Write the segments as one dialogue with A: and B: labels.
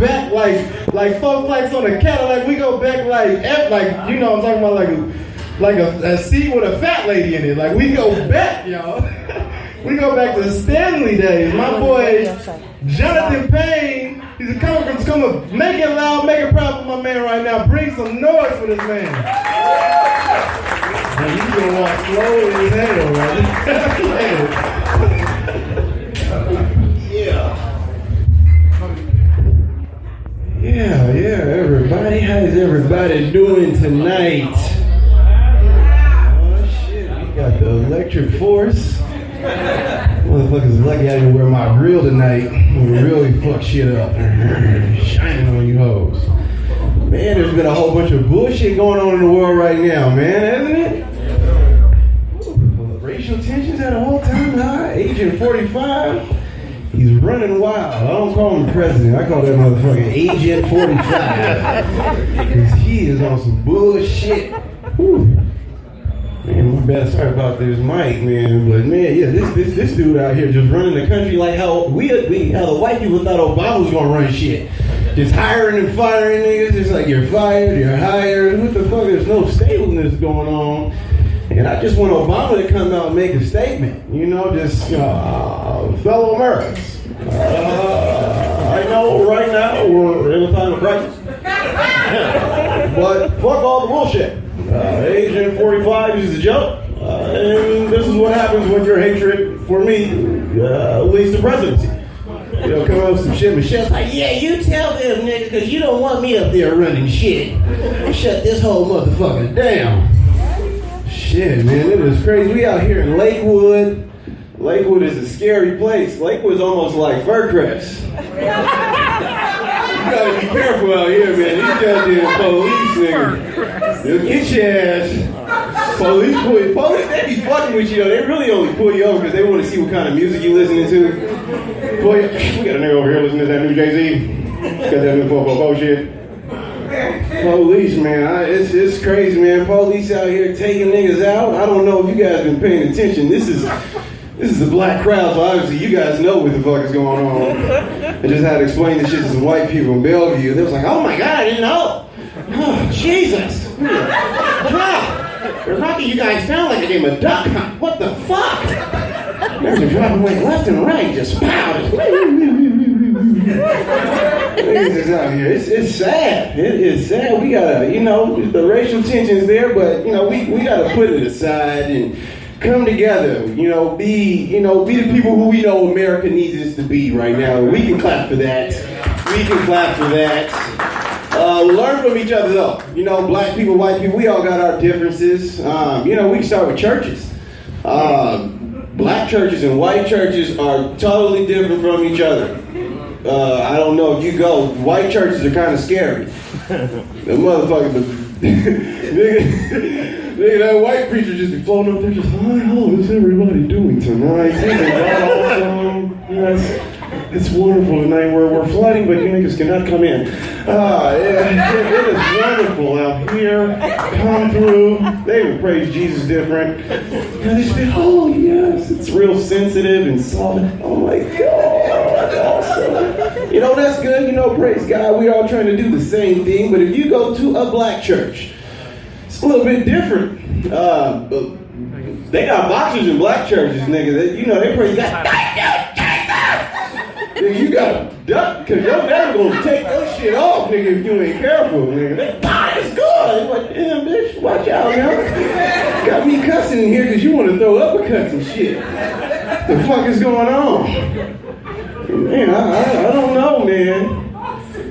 A: back like 4 flights on a Cadillac. We go back like you know what I'm talking about, like a seat with a fat lady in it. Like we go back, y'all. We go back to the Stanley days. My boy Jonathan Payne, he's come make it loud, make it proud for my man right now. Bring some noise for this man. Man, he's gonna walk slow as hell, right? Yeah, everybody. How's everybody doing tonight? Oh shit, we got the electric force. Motherfuckers lucky I didn't wear my grill tonight. We really fuck shit up. Shining on you hoes. Man, there's been a whole bunch of bullshit going on in the world right now, man, hasn't it? Racial tensions at an all-time high. Agent 45. He's running wild. I don't call him the president. I call that motherfucker Agent 45. Because he is on some bullshit. Whew. Man, my bad. Sorry about this mic, man. But man, yeah, this dude out here just running the country like how how the white people thought Obama was gonna run shit. Just hiring and firing niggas. Just like you're fired, you're hired. What the fuck? There's no stableness going on. And I just want Obama to come out and make a statement. You know, just fellow Americans. I know right now we're in a time of crisis. But fuck all the bullshit. Agent 45 is a joke. And this is what happens when your hatred for me leads to presidency. You know, come up with some shit. Michelle's like, yeah, you tell them, nigga, because you don't want me up there running shit. Shut this whole motherfucker down. Shit, man, it is crazy. We out here in Lakewood. Lakewood is a scary place. Lakewood's almost like Faircrest. You gotta be careful out here, man. These goddamn police niggas, they'll get your ass. Police, they be fucking with you. They really only pull you over because they want to see what kind of music you listening to. We got a nigga over here listening to that new Jay-Z. Got that new 444 shit. Police, man, it's crazy, man. Police out here taking niggas out. I don't know if you guys been paying attention. This is a black crowd, so obviously you guys know what the fuck is going on. I just had to explain this shit to some white people in Bellevue. They was like, oh my God, I didn't know. Oh, Jesus. Wow. They're knocking you guys down like a game of duck hunt. What the fuck? They're driving like left and right, just pow. Niggas is out here. It's sad. It is sad. We gotta, the racial tension's there, but we gotta put it aside and come together. Be the people who we know America needs us to be right now. We can clap for that. Learn from each other though. Black people, white people, we all got our differences. We can start with churches. Black churches and white churches are totally different from each other. I don't know if you go. White churches are kind of scary. The motherfucker, nigga, that white preacher just be floating up there, just, hi, how is everybody doing tonight? Yes, it's wonderful tonight. We're flooding, but you niggas cannot come in. It is wonderful out here. Come through. They would praise Jesus different. And they say, oh yes, it's real sensitive and soft. Oh my God, awesome. That's good. Praise God. We're all trying to do the same thing. But if you go to a black church, it's a little bit different. They got boxers in black churches, nigga. They praise God. Nigga, you gotta duck, because your dad gonna take that shit off, nigga, if you ain't careful, nigga. It's good. I'm like, damn, bitch, watch out, man. Got me cussing in here because you want to throw uppercuts and shit. What the fuck is going on? Man, I don't know, man.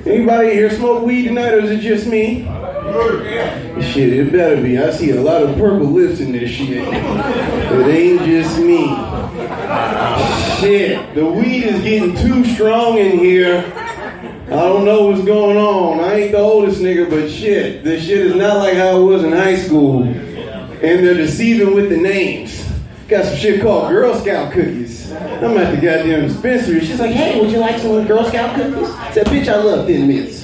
A: Anybody here smoke weed tonight, or is it just me? Shit, it better be. I see a lot of purple lips in this shit. It ain't just me. Shit, the weed is getting too strong in here. I don't know what's going on. I ain't the oldest nigga, but shit, this shit is not like how it was in high school. And they're deceiving with the names. Got some shit called Girl Scout cookies. I'm at the goddamn dispensary. She's like, hey, would you like some Girl Scout cookies? I said, bitch, I love Thin Mints.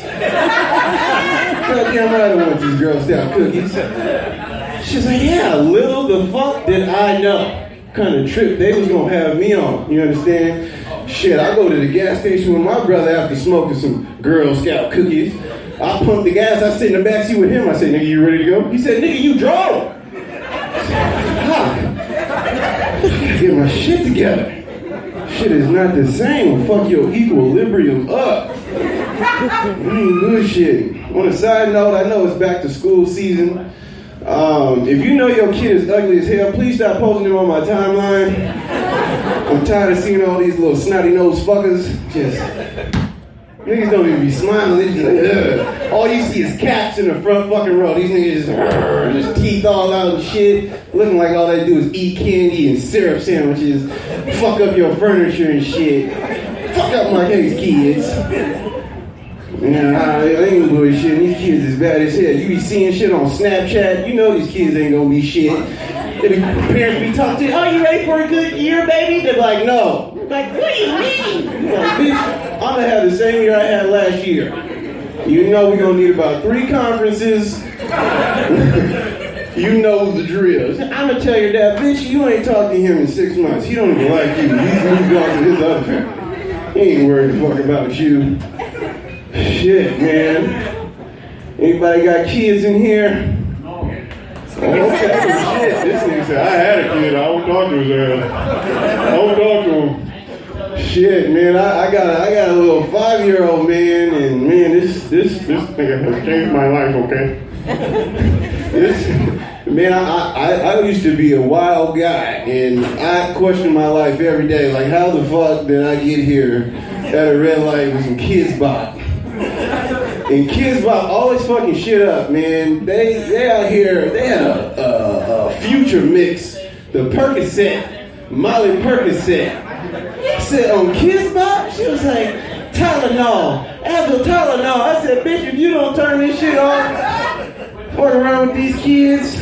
A: Goddamn right I want these Girl Scout cookies. She's like, yeah, little the fuck did I know. kind of trip they was gonna have me on. You understand? Shit, I go to the gas station with my brother after smoking some Girl Scout cookies. I pump the gas, I sit in the backseat with him. I say, nigga, you ready to go? He said, nigga, you drove. Fuck. Get my shit together. Shit is not the same. Fuck your equilibrium up. I ain't bullshitting. On a side note, I know it's back to school season. If you know your kid is ugly as hell, please stop posting them on my timeline. I'm tired of seeing all these little snotty nosed fuckers. Just niggas don't even be smiling. They just like, ugh. All you see is caps in the front fucking row. These niggas just teeth all out and shit, looking like all they do is eat candy and syrup sandwiches, fuck up your furniture and shit. Fuck up my kids. Yeah, I ain't bullshitting. These kids is bad as hell. You be seeing shit on Snapchat, you know these kids ain't gonna be shit. Parents be talking to you, oh, you ready for a good year, baby? They're like, no. Like, what do you mean? Like, bitch, I'm gonna have the same year I had last year. You know we're gonna need about 3 conferences. You know the drill. I'm gonna tell your dad, bitch, you ain't talked to him in 6 months. He don't even like you. He's moved on to his other family. He ain't worried the fuck about you. Shit, man. Anybody got kids in here? Oh, okay. Shit. This nigga said, I had a kid. I don't talk to his ass. I don't talk to him. Shit, man. I got a little 5-year-old man, and man, this nigga has changed my life. Okay. Man, I used to be a wild guy, and I question my life every day. Like, how the fuck did I get here at a red light with some Kids Bop? And Kids Bop always fucking shit up, man. They out here, they had a future mix, the Percocet, Molly Percocet. Said on Kids Bop, she was like, Tylenol, Advil Tylenol. I said, bitch, if you don't turn this shit off, fuck around with these kids.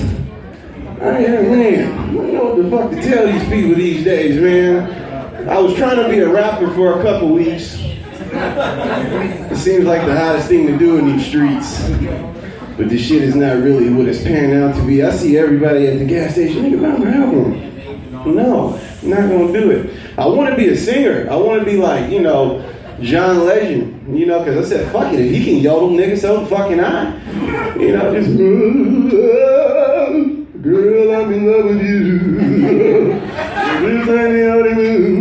A: Man, I don't know what the fuck to tell these people these days, man. I was trying to be a rapper for a couple weeks. It seems like the hottest thing to do in these streets. But this shit is not really what it's panning out to be. I see everybody at the gas station, nigga, buy my album. No, I'm not gonna do it. I wanna be a singer. I wanna be like, you know, John Legend, you know, because I said, fuck it, if he can yodel, nigga, so fucking I. You know, just, girl, I'm in love with you. This ain't the honeymoon.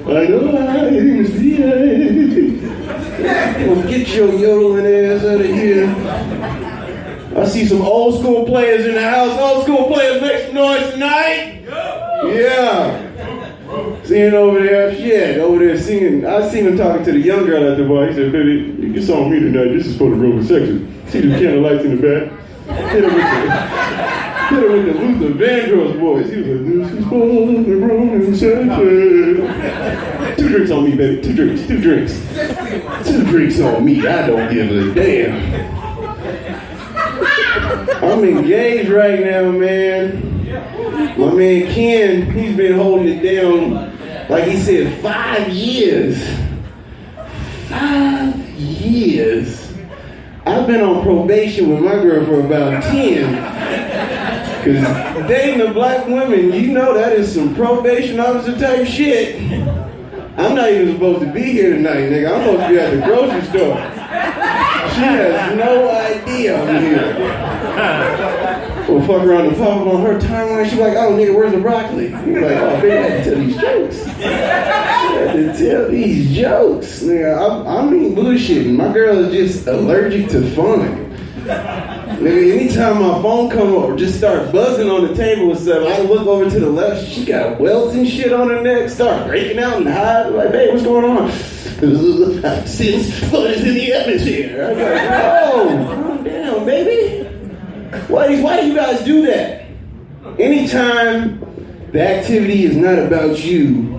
A: I know I must be well, get your yodeling ass out of here. I see some old school players in the house. Old school players, make some noise tonight. Yeah. Singing over there, shit, over there singing. I seen him talking to the young girl at the bar. He said, baby, you saw me tonight. This is for the Roman section. See the candlelights in the back? Hit her with the Luther Vandross voice. He was like, this is for the Roman section. 2 drinks on me, baby. 2 drinks. 2 drinks. 2 drinks on me. I don't give a damn. I'm engaged right now, man. My man Ken, he's been holding it down, like he said, 5 years. 5 years. I've been on probation with my girl for about 10. Cause dating a black woman, you know that is some probation officer type shit. I'm not even supposed to be here tonight, nigga. I'm supposed to be at the grocery store. She has no idea I'm here. We'll fuck around and pop up on her timeline. She's like, oh, nigga, where's the broccoli? You're like, oh, baby, I had to tell these jokes. I had to tell these jokes. Nigga, I mean bullshitting. My girl is just allergic to fun. Nigga, anytime my phone come up or just start buzzing on the table and stuff, I look over to the left, she got welts and shit on her neck, start breaking out and hide. Like, babe, what's going on? Since fun is in the atmosphere. I'm like, oh, calm down, baby. Why do you guys do that? Anytime the activity is not about you,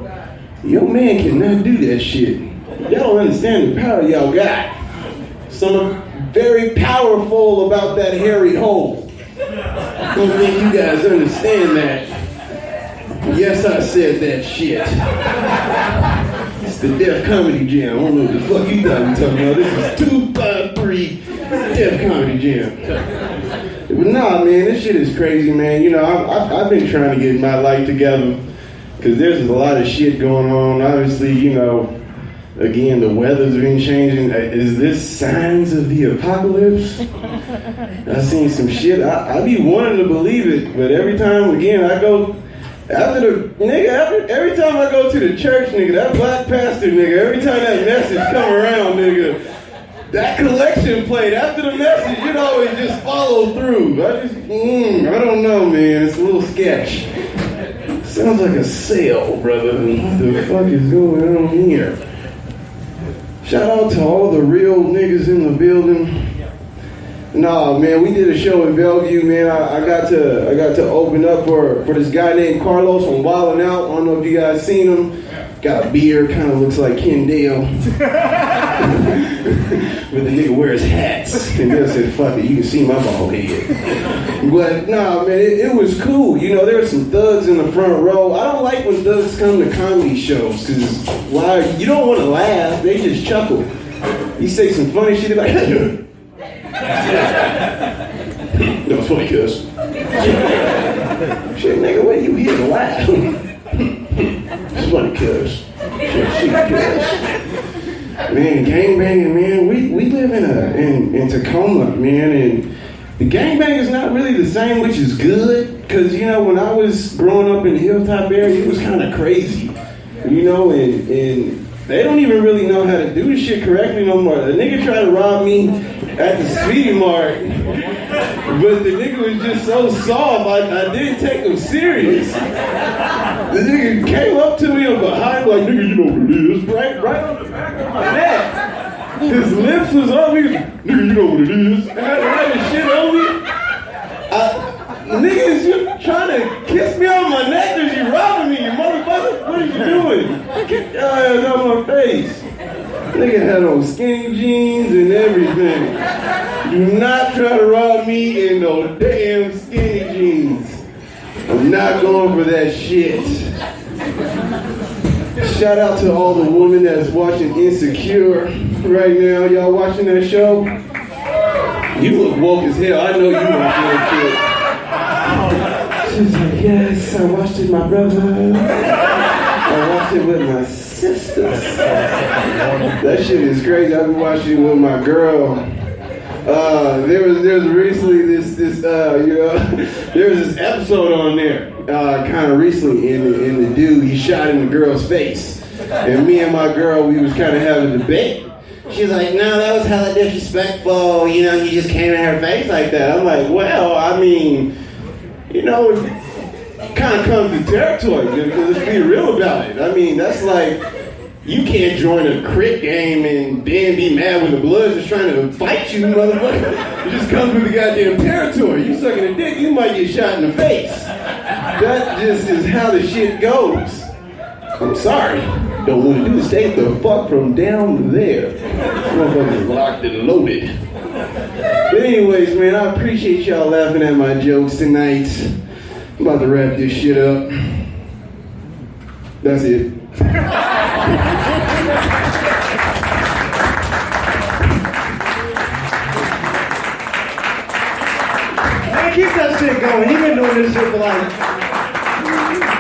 A: your man cannot do that shit. Y'all don't understand the power y'all got. Some very powerful about that hairy hole. I don't think you guys understand that. Yes, I said that shit. It's the Def Comedy Jam. I don't know what the fuck you thought we talking about. This is 253 Def Comedy Jam. But nah, man, this shit is crazy, man. You know, I've been trying to get my life together because there's a lot of shit going on. Obviously, you know, again, the weather's been changing. Is this signs of the apocalypse? I seen some shit. I be wanting to believe it, but every time, again, I go, every time I go to the church, nigga, that black pastor, nigga, every time that message come around, nigga, that collection plate after the message, you know, it just follow through. I don't know, man. It's a little sketch. Sounds like a sale, brother. What the fuck is going on here? Shout out to all the real niggas in the building. Nah, man, we did a show in Bellevue, man. I got to open up for this guy named Carlos on Wildin' Out. I don't know if you guys seen him. Got a beard, kind of looks like Ken Dale. But the nigga wears hats. And then said, fuck it, you can see my bald head. But nah, man, it was cool. You know, there were some thugs in the front row. I don't like when thugs come to comedy shows, because why? You don't want to laugh, they just chuckle. You say some funny shit, like, no, it's funny, cuz. Shit, nigga, what are you here to laugh? It's funny, cuz. Shit, cuz. Man, gangbanging, man. We live in Tacoma, man, and the gangbang is not really the same, which is good, because, you know, when I was growing up in the Hilltop area, it was kind of crazy, you know, and they don't even really know how to do the shit correctly no more. The nigga tried to rob me at the Speedy Mart, but the nigga was just so soft, I didn't take him serious. The nigga came up to me on behind like, nigga, you know what it is, right on the back of my neck. His lips was on me, nigga, you know what it is. And I had the shit on me. Nigga, is you trying to kiss me on my neck or you robbing me, you motherfucker? What are you doing? Get your ass on my face. Nigga had on skinny jeans and everything. Do not try to rob me in no damn skinny jeans. I'm not going for that shit. Shout out to all the women that's watching Insecure right now. Y'all watching that show? You look woke as hell. I know you watching that shit. She's like, yes, I watched it with my brother. I watched it with my sisters. That shit is crazy. I've been watching it with my girl. There was recently this you know, there was this episode on there kind of recently, and the dude, he shot in the girl's face, and me and my girl, we was kind of having a debate. She's like, no, that was hella disrespectful, you know, he just came in her face like that. I'm like, well, I mean, you know, it kind of comes to territory, let's be real about it. I mean, that's like, you can't join a crit game and then be mad when the Bloods is trying to fight you, motherfucker. It just comes with the goddamn territory. You sucking a dick, you might get shot in the face. That just is how the shit goes. I'm sorry. Don't want to do this. Stay the fuck from down there. Motherfuckers locked and loaded. But anyways, man, I appreciate y'all laughing at my jokes tonight. I'm about to wrap this shit up. That's it.
B: Man, keep that shit going. You've been doing this shit for like,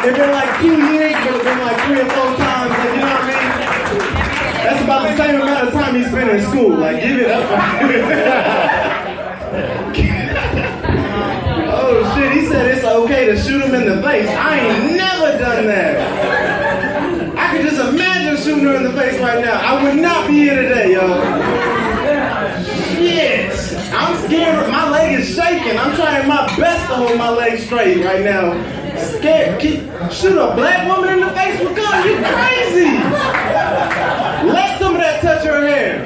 B: it's been like 2 years, but it's been like 3 or 4 times, like, you know what I mean? That's about the same amount of time he spent in school, like, give it up. Oh shit, he said it's okay to shoot him in the face. I ain't never done that. I can just imagine shooting her in the face right now. I would not be here today, y'all. Shit. I'm scared. My leg is shaking. I'm trying my best to hold my leg straight right now. Scared. Shoot a black woman in the face with guns? You crazy. Let some of that touch her hair.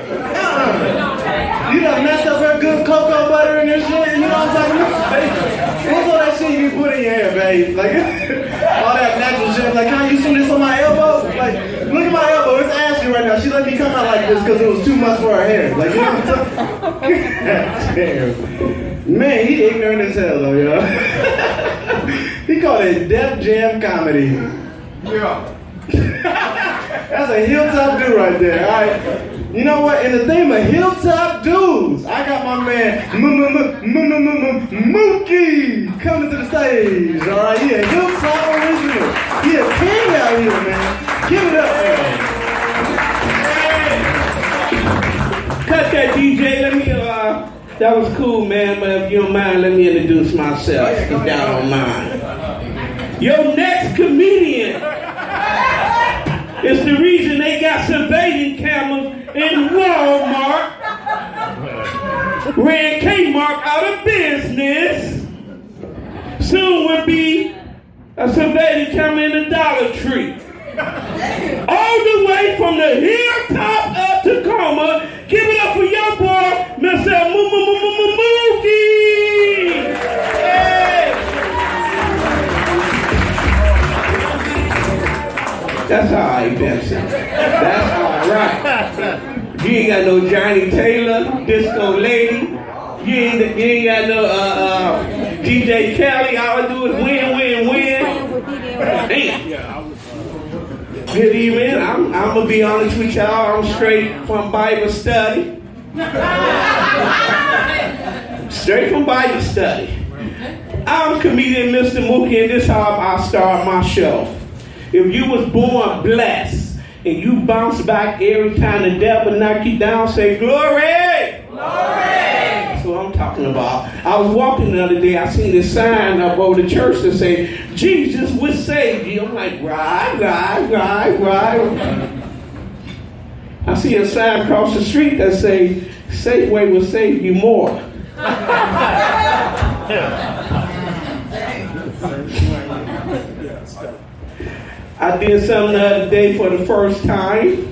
B: You done messed up her good cocoa butter and this shit. You know what I'm talking about? What's all that shit you put in your hair, babe? Like, all that natural shit. Like, can you see this on my elbow? Like, look at my elbow. It's ashy right now. She let me come out like this because it was too much for her hair. Like, you know what I'm talking about? Damn. Man, he ignorant as hell, though, y'all. He called it Def Jam comedy. Yeah. That's a hilltop dude right there, all right? You know what? In the theme of hilltop dudes, I got my man Mookie coming to the stage, all right? He a hilltop original. He a king out here, man. Give it up, man.
C: Cut that, DJ. Let me, that was cool, man, but if you don't mind, let me introduce myself, if y'all don't mind. Your next comedian is the reason they got surveillance cameras in Walmart, ran Kmart out of business, soon would be a surveillance camera in the Dollar Tree. All the way from the hilltop of Tacoma, give it up for your boy, Mr. Mookie! Hey! That's all right, Benson. That's all right. You ain't got no Johnny Taylor, Disco Lady. You ain't got no DJ Kelly. All I do is win. Damn. Good evening. I'm gonna be honest with y'all. I'm straight from Bible study. Straight from Bible study. I'm comedian Mr. Mookie, and this is how I start my show. If you was born blessed and you bounce back every time the devil knock you down, say glory! Glory! That's what I'm talking about. I was walking the other day, I seen this sign up over the church that say, Jesus will save you. I'm like, right. I see a sign across the street that say, Safeway will save you more. I did something the other day for the first time.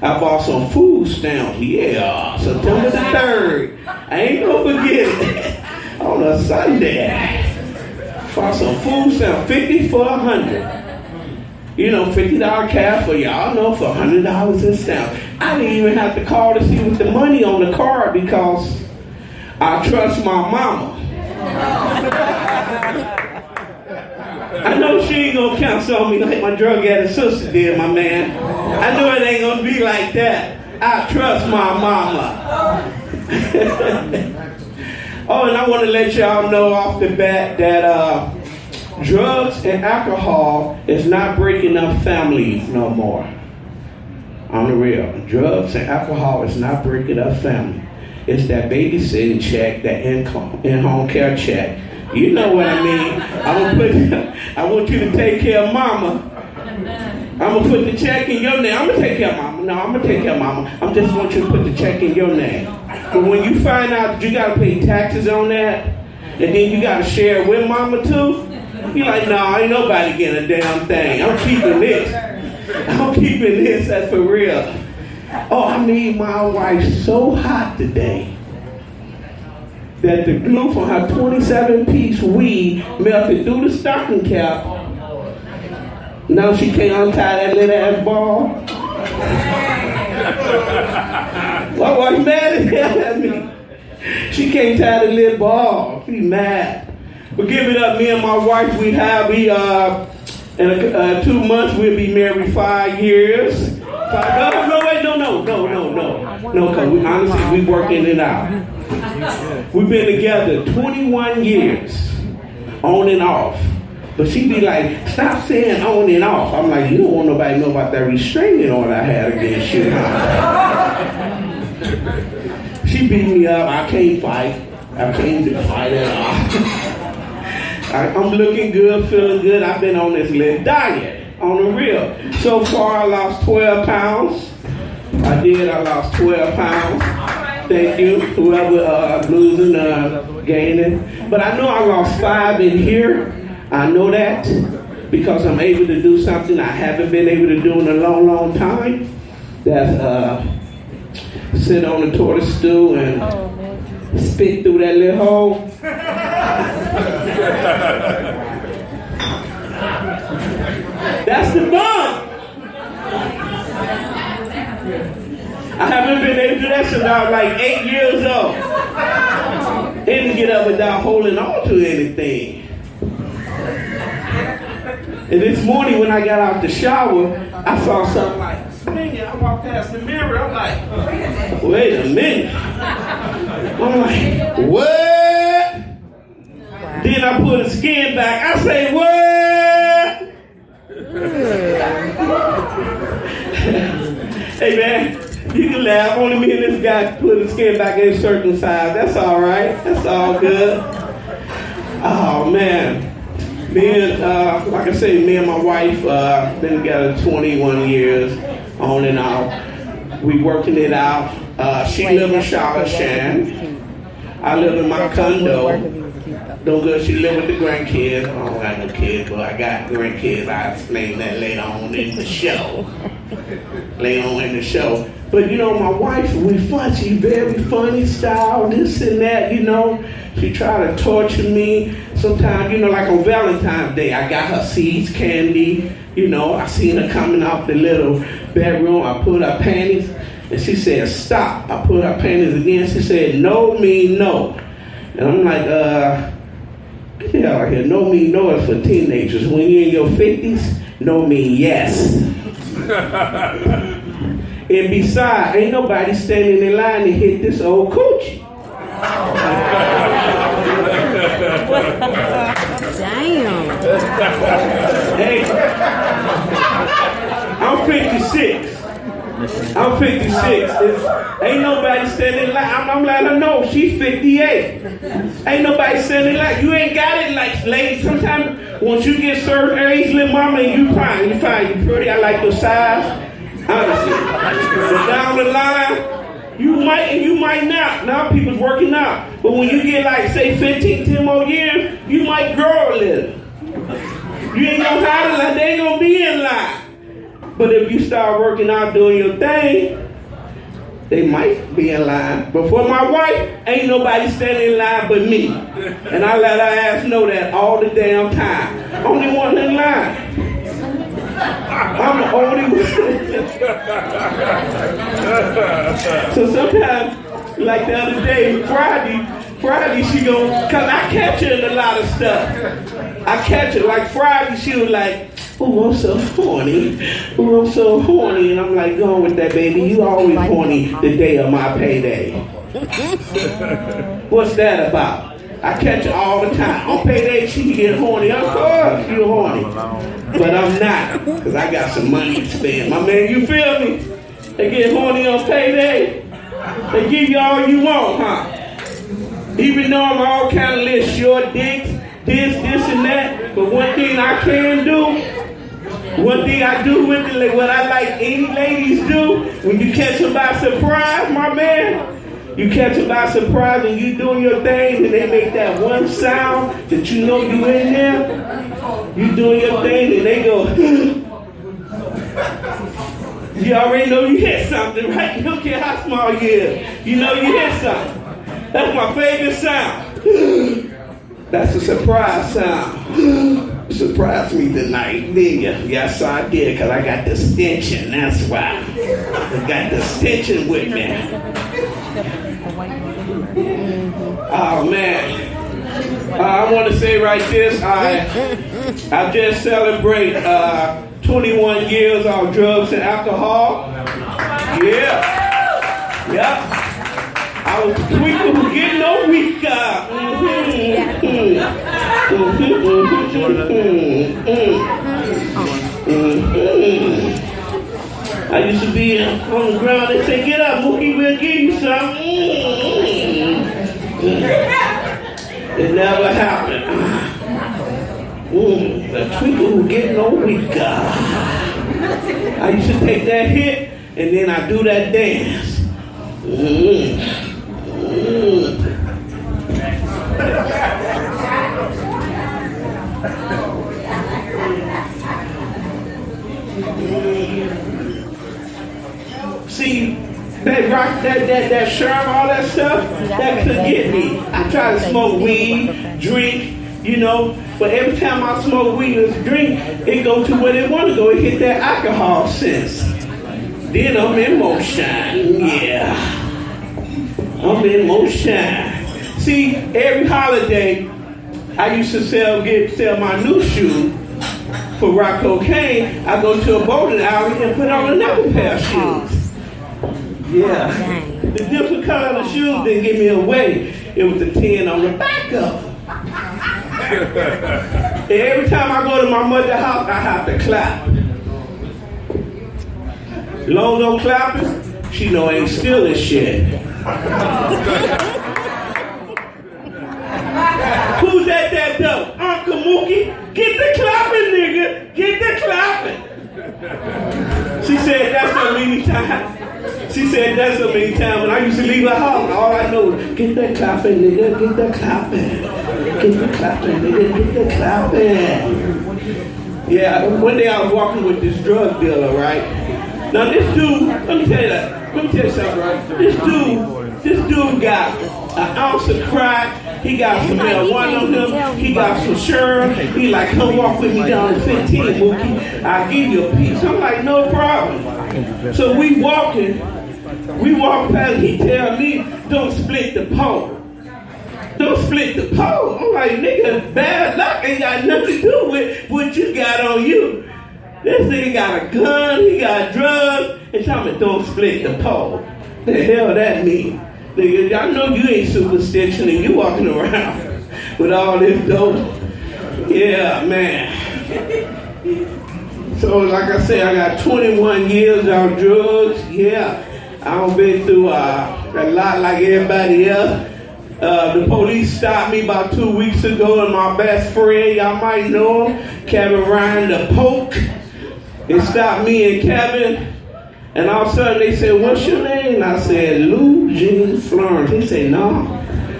C: I bought some food stamps. Yeah, September the 3rd. I ain't gonna forget it. On a Sunday. Bought some food stamps, 50 for 100. You know, $50 cash for y'all know for $100 in stamps. I didn't even have to call to see what the money on the card because I trust my mama. I know she ain't gonna counsel on me like my drug addict sister did, my man. I know it ain't gonna be like that. I trust my mama. Oh, and I want to let y'all know off the bat that drugs and alcohol is not breaking up families no more. On the real. Drugs and alcohol is not breaking up family. It's that babysitting check, that in-home care check. You know what I mean. I want you to take care of mama. I'm going to put the check in your name. I'm going to take care of mama. No, I'm going to take care of mama. I just want you to put the check in your name. But when you find out that you got to pay taxes on that, and then you got to share it with mama too, you're like, no, ain't nobody getting a damn thing. I'm keeping this. That's for real. Oh, I made my wife so hot today that the glue from her 27-piece weave melted through the stocking cap. Now she can't untie that little ass ball. My wife mad as hell at me. She can't tie the little ball. She mad. But give it up, me and my wife, in 2 months we'll be married 5 years. No, because we working it out. We've been together 21 years, on and off. But she be like, stop saying on and off. I'm like, you don't want nobody to know about that restraining order I had against you. She beat me up. I can't fight. I can't fight at all. I'm looking good, feeling good. I've been on this little diet, on the real. So far, I lost 12 pounds. I lost 12 pounds. Thank you, whoever losing, gaining. But I know I lost 5 in here. I know that because I'm able to do something I haven't been able to do in a long, long time. That's sit on the tortoise stool and spit through that little hole. That's the bug. I haven't been able to do that since I was like 8 years old. Didn't get up without holding on to anything. And this morning when I got out the shower, I saw something like, man, I walked past the mirror, I'm like, wait a minute. I'm like, what? Then I put the skin back. I say, what? Hey man, you can laugh. Only me and this guy put the skin back in circumcised. That's all right. That's all good. Oh man. Like I say, me and my wife been together 21 years, on and out. We working it out. She live in Charlotte, Shan. I live in my condo. No good. She live with the grandkids. I don't got no kids, but I got grandkids. I'll explain that later on in the show. But you know, my wife, we fun. She very funny style, this and that, you know. She try to torture me. Sometimes, you know, like on Valentine's Day, I got her seeds, candy. You know, I seen her coming out the little bedroom. I put her panties, and she said, stop. I put her panties again. She said, no mean no. And I'm like, get out here. No mean no is for teenagers. When you're in your 50s, no mean yes. And besides, ain't nobody standing in line to hit this old coochie.
D: Damn.
C: Hey, I'm 56. Ain't nobody standing in line. I'm letting her know she's 58. Ain't nobody standing in line. You ain't got it like ladies. Sometimes once you get certain age, little mama, and you fine. You pretty. I like your size. Honestly. But down the line, you might and you might not. Now people's working out. But when you get like, say, 10 more years, you might grow a little. You ain't gonna have it like they ain't gonna be in line. But if you start working out, doing your thing, they might be in line. But for my wife, ain't nobody standing in line but me. And I let her ass know that all the damn time. Only one in line. I'm the only one. So sometimes, like the other day, Friday she cause I catch her in a lot of stuff. I catch her, like Friday, she was like, oh, I'm so horny. Oh, I'm so horny. And I'm like, go on with that, baby. You always horny the day of my payday. What's that about? I catch her all the time. On payday, she get horny. Of course, you horny. But I'm not, because I got some money to spend. My man, you feel me? They get horny on payday. They give you all you want, huh? Even though I'm all kind of little short dicks, this and that. But one thing I can do, one thing I do with it, what I like any ladies do, when you catch them by surprise, my man, you catch them by surprise and you doing your thing and they make that one sound that you know you in there, you doing your thing and they go, you already know you hit something, right? You don't care how small you is. You know you hit something. That's my favorite sound. That's a surprise sound. Surprised me tonight, didn't you? Yes, I did, because I got the stenching, that's why. I got the stenching with me. Oh, man. I want to say right this, I just celebrate 21 years on drugs and alcohol. Yeah. Yep. I was tweaking who get no weaker. I used to be on the ground and say, get up, Mookie, we'll give you some. It never happened. The tweaker who get no weaker. I used to take that hit and then I do that dance. See, that rock, that sherm, all that stuff, that could get me. I try to smoke weed, drink, you know, but every time I smoke weed or drink, it goes to where they want to go. It hit that alcohol sense. Then I'm in motion, yeah. I'm in motion. See, every holiday, I used to sell my new shoe for rock cocaine, I go to a bowling alley and put on another pair of shoes. Yeah. The different color of the shoes didn't give me away. It was a 10 on the back of them. And every time I go to my mother's house, I have to clap. As long as I'm clapping, she know I ain't stealing shit. Who's at that door? Uncle Mookie? Get the clapping, nigga. Get the clapping. She said that so many times. She said that so many times. When I used to leave her house, all I know was, get that clapping, nigga. Get the clapping. Get the clapping, nigga. Get the clapping. Yeah, one day I was walking with this drug dealer, right? Now this dude, let me tell you something, right? This dude got an ounce of crack. He got some marijuana on him. He got some sherm. He like, come walk with me down to 15, Mookie. I'll give you a piece. I'm like, no problem. So we walk past, he tell me, don't split the pole. Don't split the pole. I'm like, nigga, bad luck ain't got nothing to do with what you got on you. This nigga got a gun, he got drugs, and tell me don't split the pole. The hell that mean? Nigga, I know you ain't superstition and you walking around with all this dope. Yeah, man. So like I said, I got 21 years on drugs. Yeah, I've been through a lot like everybody else. The police stopped me about 2 weeks ago, and my best friend, y'all might know him, Kevin Ryan the Poke. They stopped me and Kevin, and all of a sudden they said, what's your name? And I said, Lou Jean Florence. He said, no,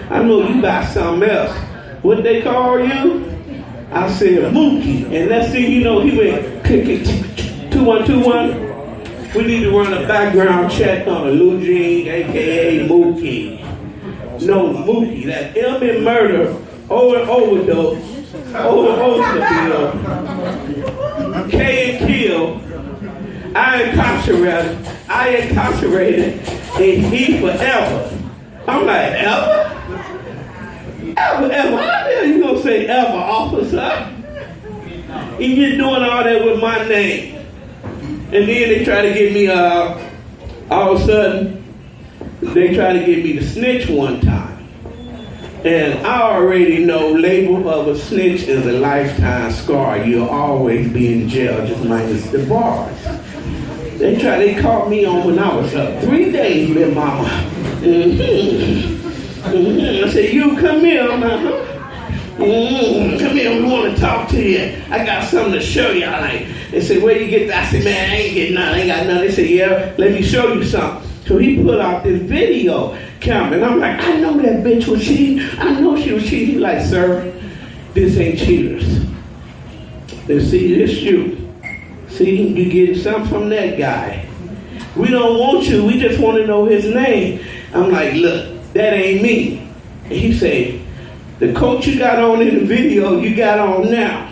C: I know you got something else. What they call you? I said, Mookie. And next thing you know, he went, 2121. We need to run a background check on a Lou Jean, a.k.a. Mookie. No, Mookie, that M in murder, O in overdose, O in Oldsmobile, K in kill, I incarcerated, and he forever. I'm like, ever? Ever? How the hell you gonna say ever, officer? And you're doing all that with my name. And then they try to get me, all of a sudden, they tried to get me to snitch one time. And I already know label of a snitch is a lifetime scar. You'll always be in jail, just minus the bars. They caught me on when I was up 3 days, little mama. I said, you come here, mama. Come here, we want to talk to you. I got something to show you. They said, where you get that? I said, man, I ain't getting nothing. I ain't got nothing. They said, yeah, let me show you something. So he put out this video camera, and I'm like, I know that bitch was cheating. I know she was cheating. He's like, sir, this ain't cheaters. They see, this you. See, you getting something from that guy. We don't want you. We just want to know his name. I'm like, look, that ain't me. And he said, the coat you got on in the video, you got on now.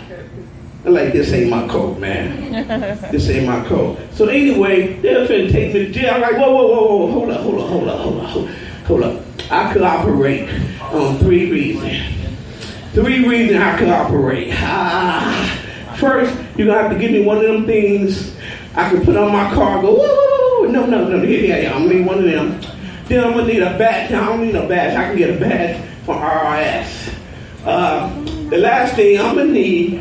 C: I'm like, this ain't my coat, man. This ain't my coat. So anyway, they're finna take me to jail. I'm like, whoa, hold up. I cooperate on 3 reasons. 3 reasons I cooperate. First, you're gonna have to give me one of them things I can put on my car and go, whoa. No, yeah, I'm gonna need one of them. Then I'm gonna need a badge. No, I don't need a badge. I can get a badge from RIS. The last thing I'm gonna need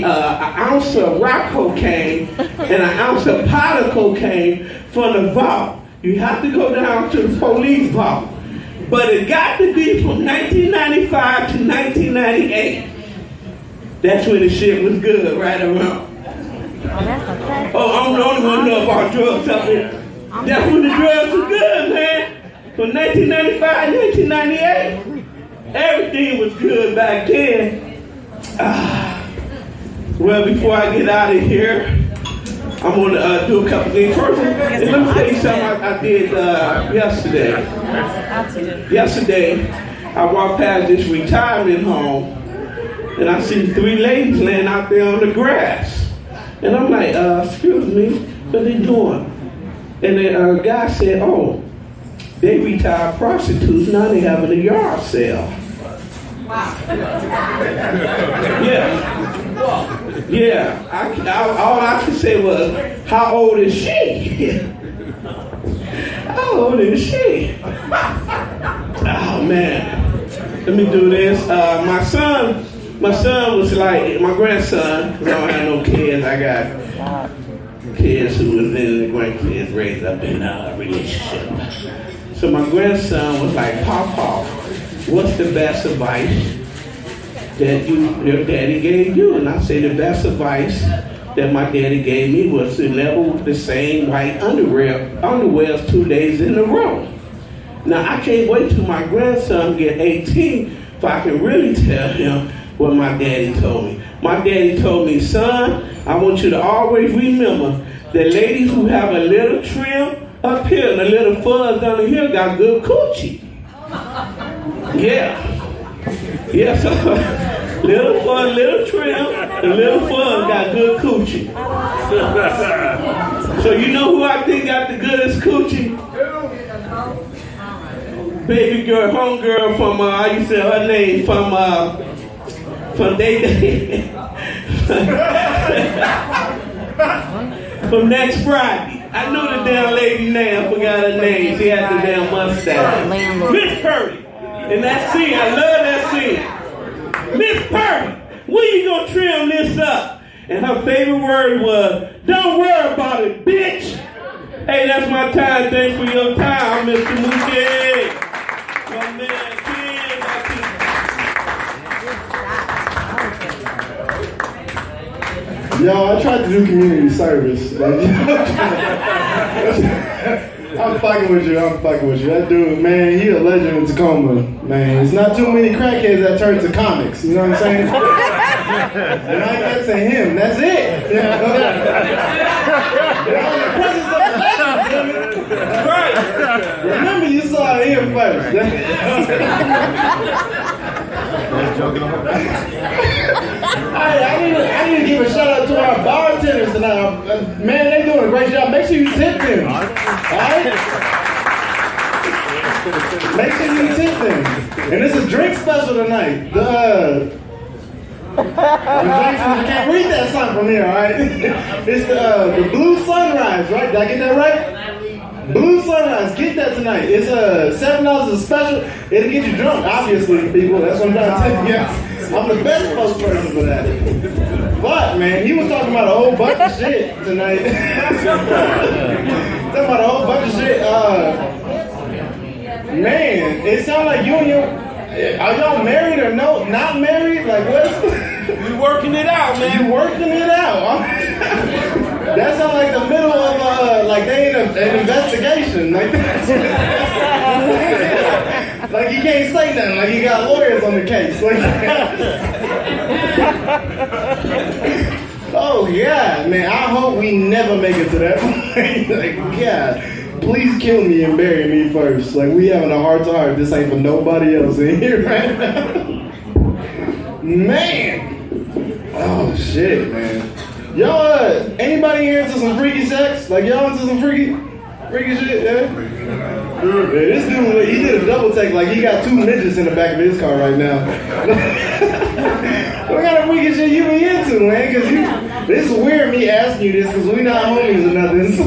C: an ounce of rock cocaine and an ounce of powder cocaine from the vault. You have to go down to the police vault. But it got to be from 1995 to 1998. That's when the shit was good, right around. Oh, I'm the only one who know about drugs up here. That's when the drugs were good, man. From 1995 to 1998. Everything was good back then. Well, before I get out of here, I'm going to do a couple things. First, let me tell you something I did yesterday. Yesterday, I walked past this retirement home, and I see 3 ladies laying out there on the grass. And I'm like, excuse me, what are they doing? And the guy said, oh, they retired prostitutes, now they having a yard sale. Wow. Yeah. Yeah, all I could say was, how old is she? How old is she? Oh man, let me do this. My son was like my grandson. I don't have no kids. I got kids who was in the grandkids raised up in a relationship. So my grandson was like, Papa, what's the best advice that your daddy gave you? And I say the best advice that my daddy gave me was to never wear the same white underwears 2 days in a row. Now I can't wait till my grandson get 18 if I can really tell him what my daddy told me. My daddy told me, son, I want you to always remember that ladies who have a little trim up here and a little fuzz down here got good coochie. Yeah, so little fuzz, little trim, and little fuzz got good coochie. So you know who I think got the goodest coochie? Baby girl, homegirl from, I used to say her name, from Day from next Friday. I know the damn lady name, I forgot her name. She had the damn mustache. Miss Purdy. And that scene, I love that scene. Miss Purdy, when you gonna trim this up? And her favorite word was, don't worry about it, bitch. Hey, that's my time. Thanks for your time, Mr. Mookie. My man, Ken,
A: Yo, I tried to do community service. Like, I'm fucking with you. That dude, man, he a legend in Tacoma. Man, it's not too many crackheads that turn to comics. You know what I'm saying? And I can't say him. That's it. You know? In the presence of the legend. Right. Remember, you saw it here first. I need to give a shout out to our bartenders tonight. Man, they doing a great job. Make sure you tip them. All right? Make sure you tip them. And it's a drink special tonight. The drinks, I can't read that something from here, all right? It's the Bleu Sunrise, right? Did I get that right? Bleu Sunrise, get that tonight. It's $7 a special. It'll get you drunk, obviously, people. That's what I'm trying to tell you. I'm the best spokesperson for that. But man, he was talking about a whole bunch of shit tonight. Talking about a whole bunch of shit. Man, it sounds like you and your. Are y'all married or no? Not married? Like what's?
C: You working it out, man.
A: You working it out. That sounds like the middle of like they in an investigation. Like like you can't say nothing. Like you got lawyers on the case. Like, oh yeah, man. I hope we never make it to that point. Like yeah, please kill me and bury me first. Like we having a heart to heart. This ain't for nobody else in here right now. Man. Oh shit, man. Y'all, anybody here into some freaky sex? Like y'all into some freaky shit? Yeah. Yeah, this dude, he did a double take. Like he got 2 midgets in the back of his car right now. What kind of freaky shit you be into, man? Cause this is weird me asking you this, cause we not homies or nothing. So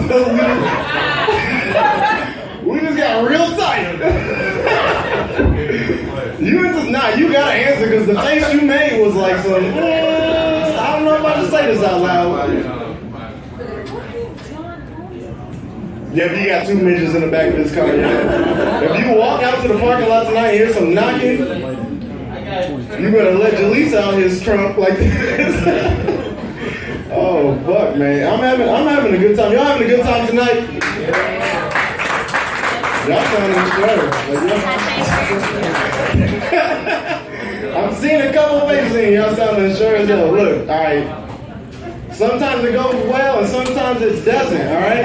A: we just got real tight. You gotta answer, cause the face you made was like some. I don't know if I should say this out loud. Yeah, if you got 2 midgets in the back of this car, yeah. If you walk out to the parking lot tonight and hear some knocking, you better let Jalisa out his trunk like this. Oh fuck, man! I'm having a good time. Y'all having a good time tonight? Y'all sounding sure. I'm seeing a couple faces in y'all sounding sure as hell. Look, all right. Sometimes it goes well and sometimes it doesn't, all right?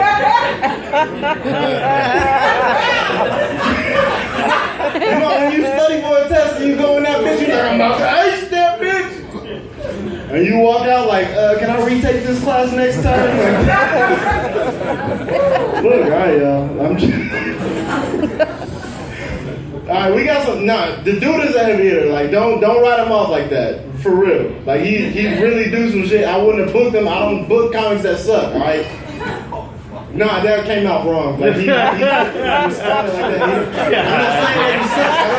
A: You know, when you study for a test and you go in that bitch, you're like, I'm about to ace that bitch. And you walk out like, can I retake this class next time? Like, look, all right, y'all. I'm just... All right, we got some. Nah, the dude is a heavy hitter. Like, don't write him off like that.
B: For real. Like, he really do some shit. I wouldn't have booked him. I don't book comics that suck, all right? Nah, that came out wrong. Like, he responded like that. I'm not saying that he sucks at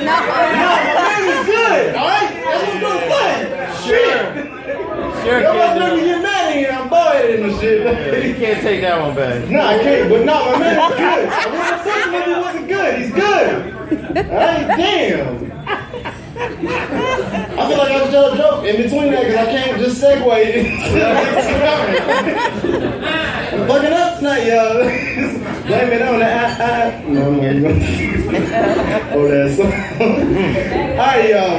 B: No, my man is good, all right? That's what I'm saying. Shit.
D: Sure.
B: Y'all must make me get mad in here. I'm bald headed and shit.
D: You can't take that one back.
B: No, I can't. But no, my man is good. I wouldn't say him if he wasn't good. He's good. All right, damn. I feel like I was tell a joke in between that because I can't just segue into I'm fucking up tonight, y'all. Blame it on the No, I'm not going to. Oh, that's all right, y'all.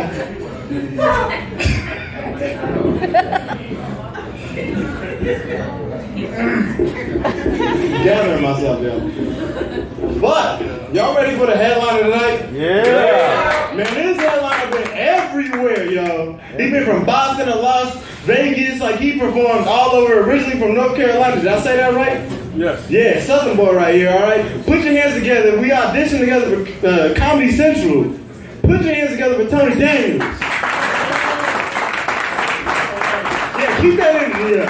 B: Gathering myself, y'all. But y'all ready for the headliner tonight?
D: Yeah.
B: Man, this headliner been everywhere, y'all. He been from Boston to Las Vegas. Like, he performed all over. Originally from North Carolina. Did I say that right?
D: Yes.
B: Yeah, Southern boy right here. All right. Put your hands together. We auditioned together for Comedy Central. Put your hands together for Tony Daniels. Yeah, keep that energy up.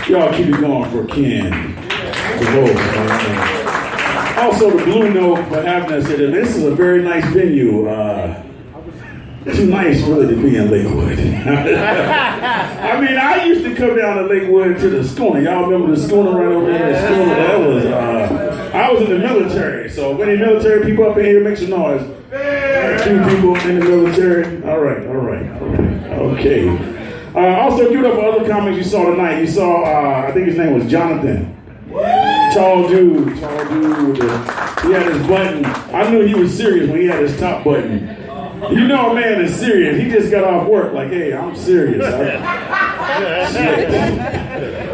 E: Y'all keep it going for Ken. Also, the Blue Note for having us here. This is a very nice venue. Too nice really to be in Lakewood. I mean, I used to come down to Lakewood to the schooner. Y'all remember the schooner right over there? The schooner, that was, I was in the military. So if any military people up in here, make some noise. 2 people in the military. All right. Okay. Also, give it up for other comics you saw tonight. You saw, I think his name was Jonathan. Tall dude. He had his button. I knew he was serious when he had his top button. You know a man is serious. He just got off work like, hey, I'm serious.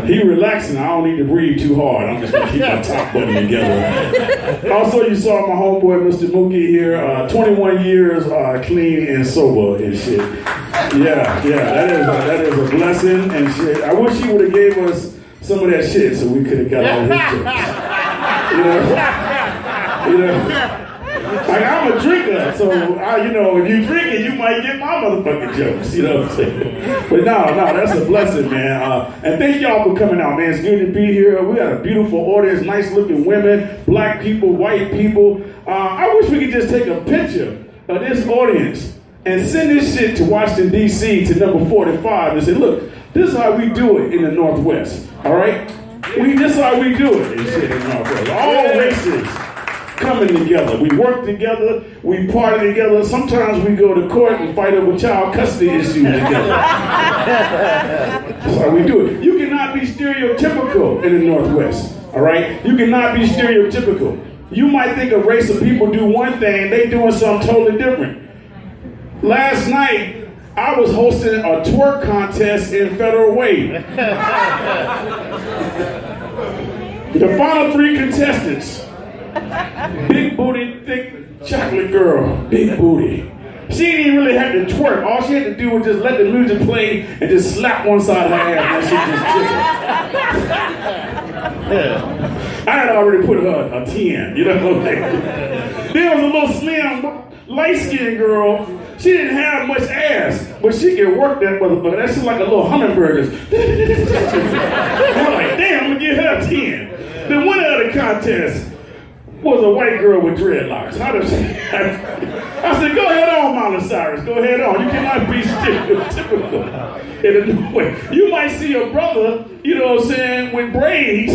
E: He relaxing. I don't need to breathe too hard. I'm just going to keep my top button together. Also, you saw my homeboy, Mr. Mookie here. 21 years clean and sober and shit. Yeah, that is a blessing and shit. I wish he would have gave us some of that shit so we could have got all his jokes. You know? Like, I'm a drinker, so if you drink it, you might get my motherfucking jokes. You know what I'm saying? But no, that's a blessing, man. And thank y'all for coming out, man. It's good to be here. We got a beautiful audience, nice looking women, black people, white people. I wish we could just take a picture of this audience and send this shit to Washington, D.C. to number 45 and say, look, this is how we do it in the Northwest, all right? This is how we do it and shit in the Northwest. All races coming together. We work together, we party together. Sometimes we go to court and fight over child custody issues together. That's how we do it. You cannot be stereotypical in the Northwest, all right? You cannot be stereotypical. You might think a race of people do one thing, they doing something totally different. Last night, I was hosting a twerk contest in Federal Way. The final 3 contestants. Big booty, thick chocolate girl, big booty. She didn't really have to twerk. All she had to do was just let the music play and just slap one side of her ass and she just I had already put her a 10, you know what I'm saying? There was a little slim, light-skinned girl. She didn't have much ass, but she could work that motherfucker. That's just like a little hummingbird. I'm like, damn, I'm gonna give her a 10. The winner of the contest was a white girl with dreadlocks. I said, go ahead on, Miley Cyrus. Go ahead on. You cannot be stereotypical in a new way. You might see a brother, you know what I'm saying, with braids,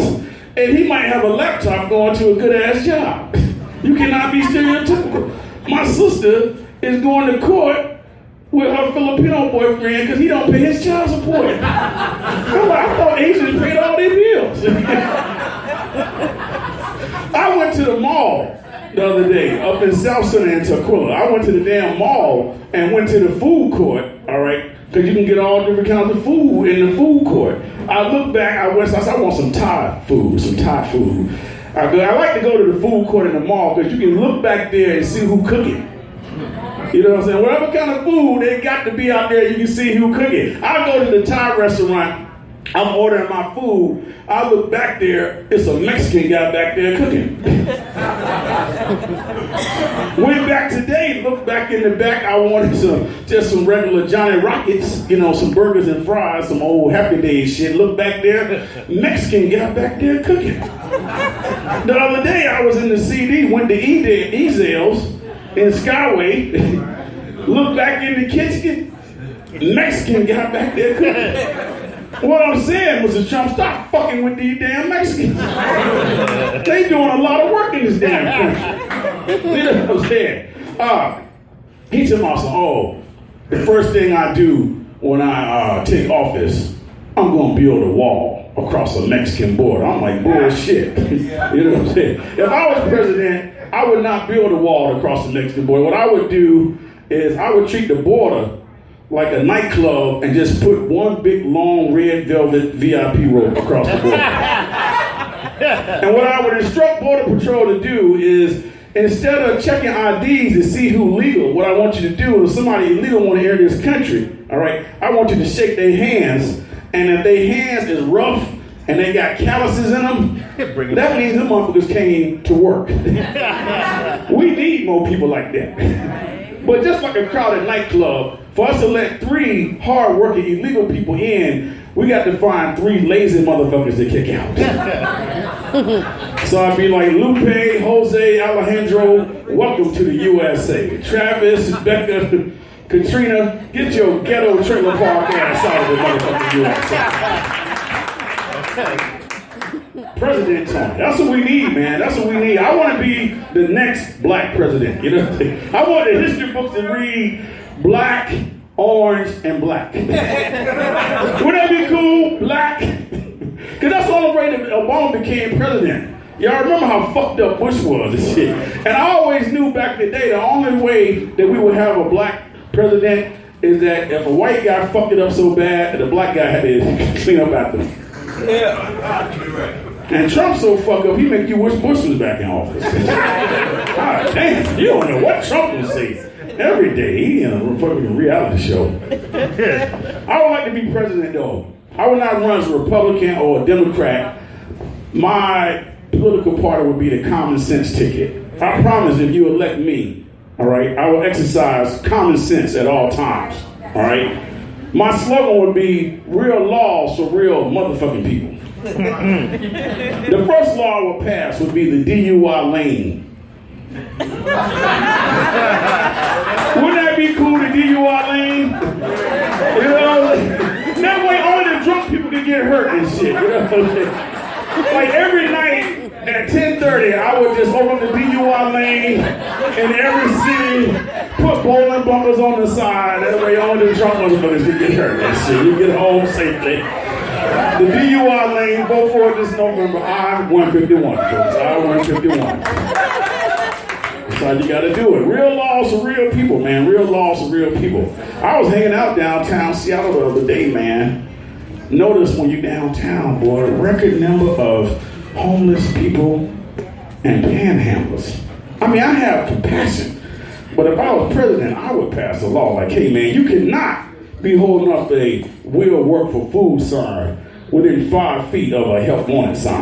E: and he might have a laptop going to a good-ass job. You cannot be stereotypical. My sister is going to court with her Filipino boyfriend because he don't pay his child support. I'm like, I thought Asians paid all their bills. I went to the mall the other day up in South Center in Tukwila. I went to the damn mall and went to the food court, all right, because you can get all different kinds of food in the food court. I looked back, I said, I want some Thai food. I like to go to the food court in the mall because you can look back there and see who cooking. You know what I'm saying? Whatever kind of food they got to be out there, you can see who cooking. I go to the Thai restaurant, I'm ordering my food. I look back there, it's a Mexican guy back there cooking. Went back today, looked back in the back, I wanted just some regular Johnny Rockets, you know, some burgers and fries, some old Happy Days shit. Look back there, Mexican guy back there cooking. The other day I was in the CD, went to Ezell's in Skyway, looked back in the kitchen, Mexican guy back there cooking. What I'm saying, Mr. Trump, stop fucking with these damn Mexicans. They doing a lot of work in this damn country. You know what I'm saying? He told me, the first thing I do when I take office, I'm going to build a wall across a Mexican border. I'm like, bullshit. You know what I'm saying? If I was president, I would not build a wall across the Mexican border. What I would do is I would treat the border like a nightclub and just put one big long red velvet VIP rope across the border. And what I would instruct Border Patrol to do is, instead of checking IDs to see who's legal, what I want you to do is, if somebody illegal want to enter this country, all right, I want you to shake their hands, and if their hands is rough and they got calluses in them, that means them motherfuckers came to work. We need more people like that. But just like a crowded nightclub, for us to let 3 hard-working illegal people in, we got to find 3 lazy motherfuckers to kick out. So I'd be like, Lupe, Jose, Alejandro, welcome to the USA. Travis, Becca, Katrina, get your ghetto trailer park ass out of the motherfucking USA. President Tony. That's what we need, man. That's what we need. I want to be the next black president. You know what I'm saying? I want the history books to read black, orange, and black. Wouldn't that be cool? Black. Because that's the only way that Obama became president. Y'all remember how fucked up Bush was and shit. And I always knew back in the day the only way that we would have a black president is that if a white guy fucked it up so bad, the black guy had to clean up after him. Yeah. And Trump so fucked up, he make you wish Bush was back in office. God damn, you don't know what Trump will say every day. He in a Republican reality show. I would like to be president though. I would not run as a Republican or a Democrat. My political party would be the common sense ticket. I promise if you elect me, all right, I will exercise common sense at all times, all right? My slogan would be real laws for real motherfucking people. The first law I would pass would be the DUI lane. Wouldn't that be cool, the DUI lane? You know, that way only the drunk people can get hurt and shit. You know what I'm saying? Like every night at 10:30, I would just open the DUI lane in every city, put bowling bumpers on the side, that way only the drunk motherfuckers can get hurt and shit. You get home safely. The DUI lane, vote for it this November. I-151, folks. I-151. That's how you gotta do it. Real laws for real people, man. Real laws for real people. I was hanging out downtown Seattle the other day, man. Notice when you're downtown, boy, record number of homeless people and panhandlers. I mean, I have compassion. But if I was president, I would pass a law like, hey, man, you cannot be holding up a will work for food sign within 5 feet of a help wanted sign.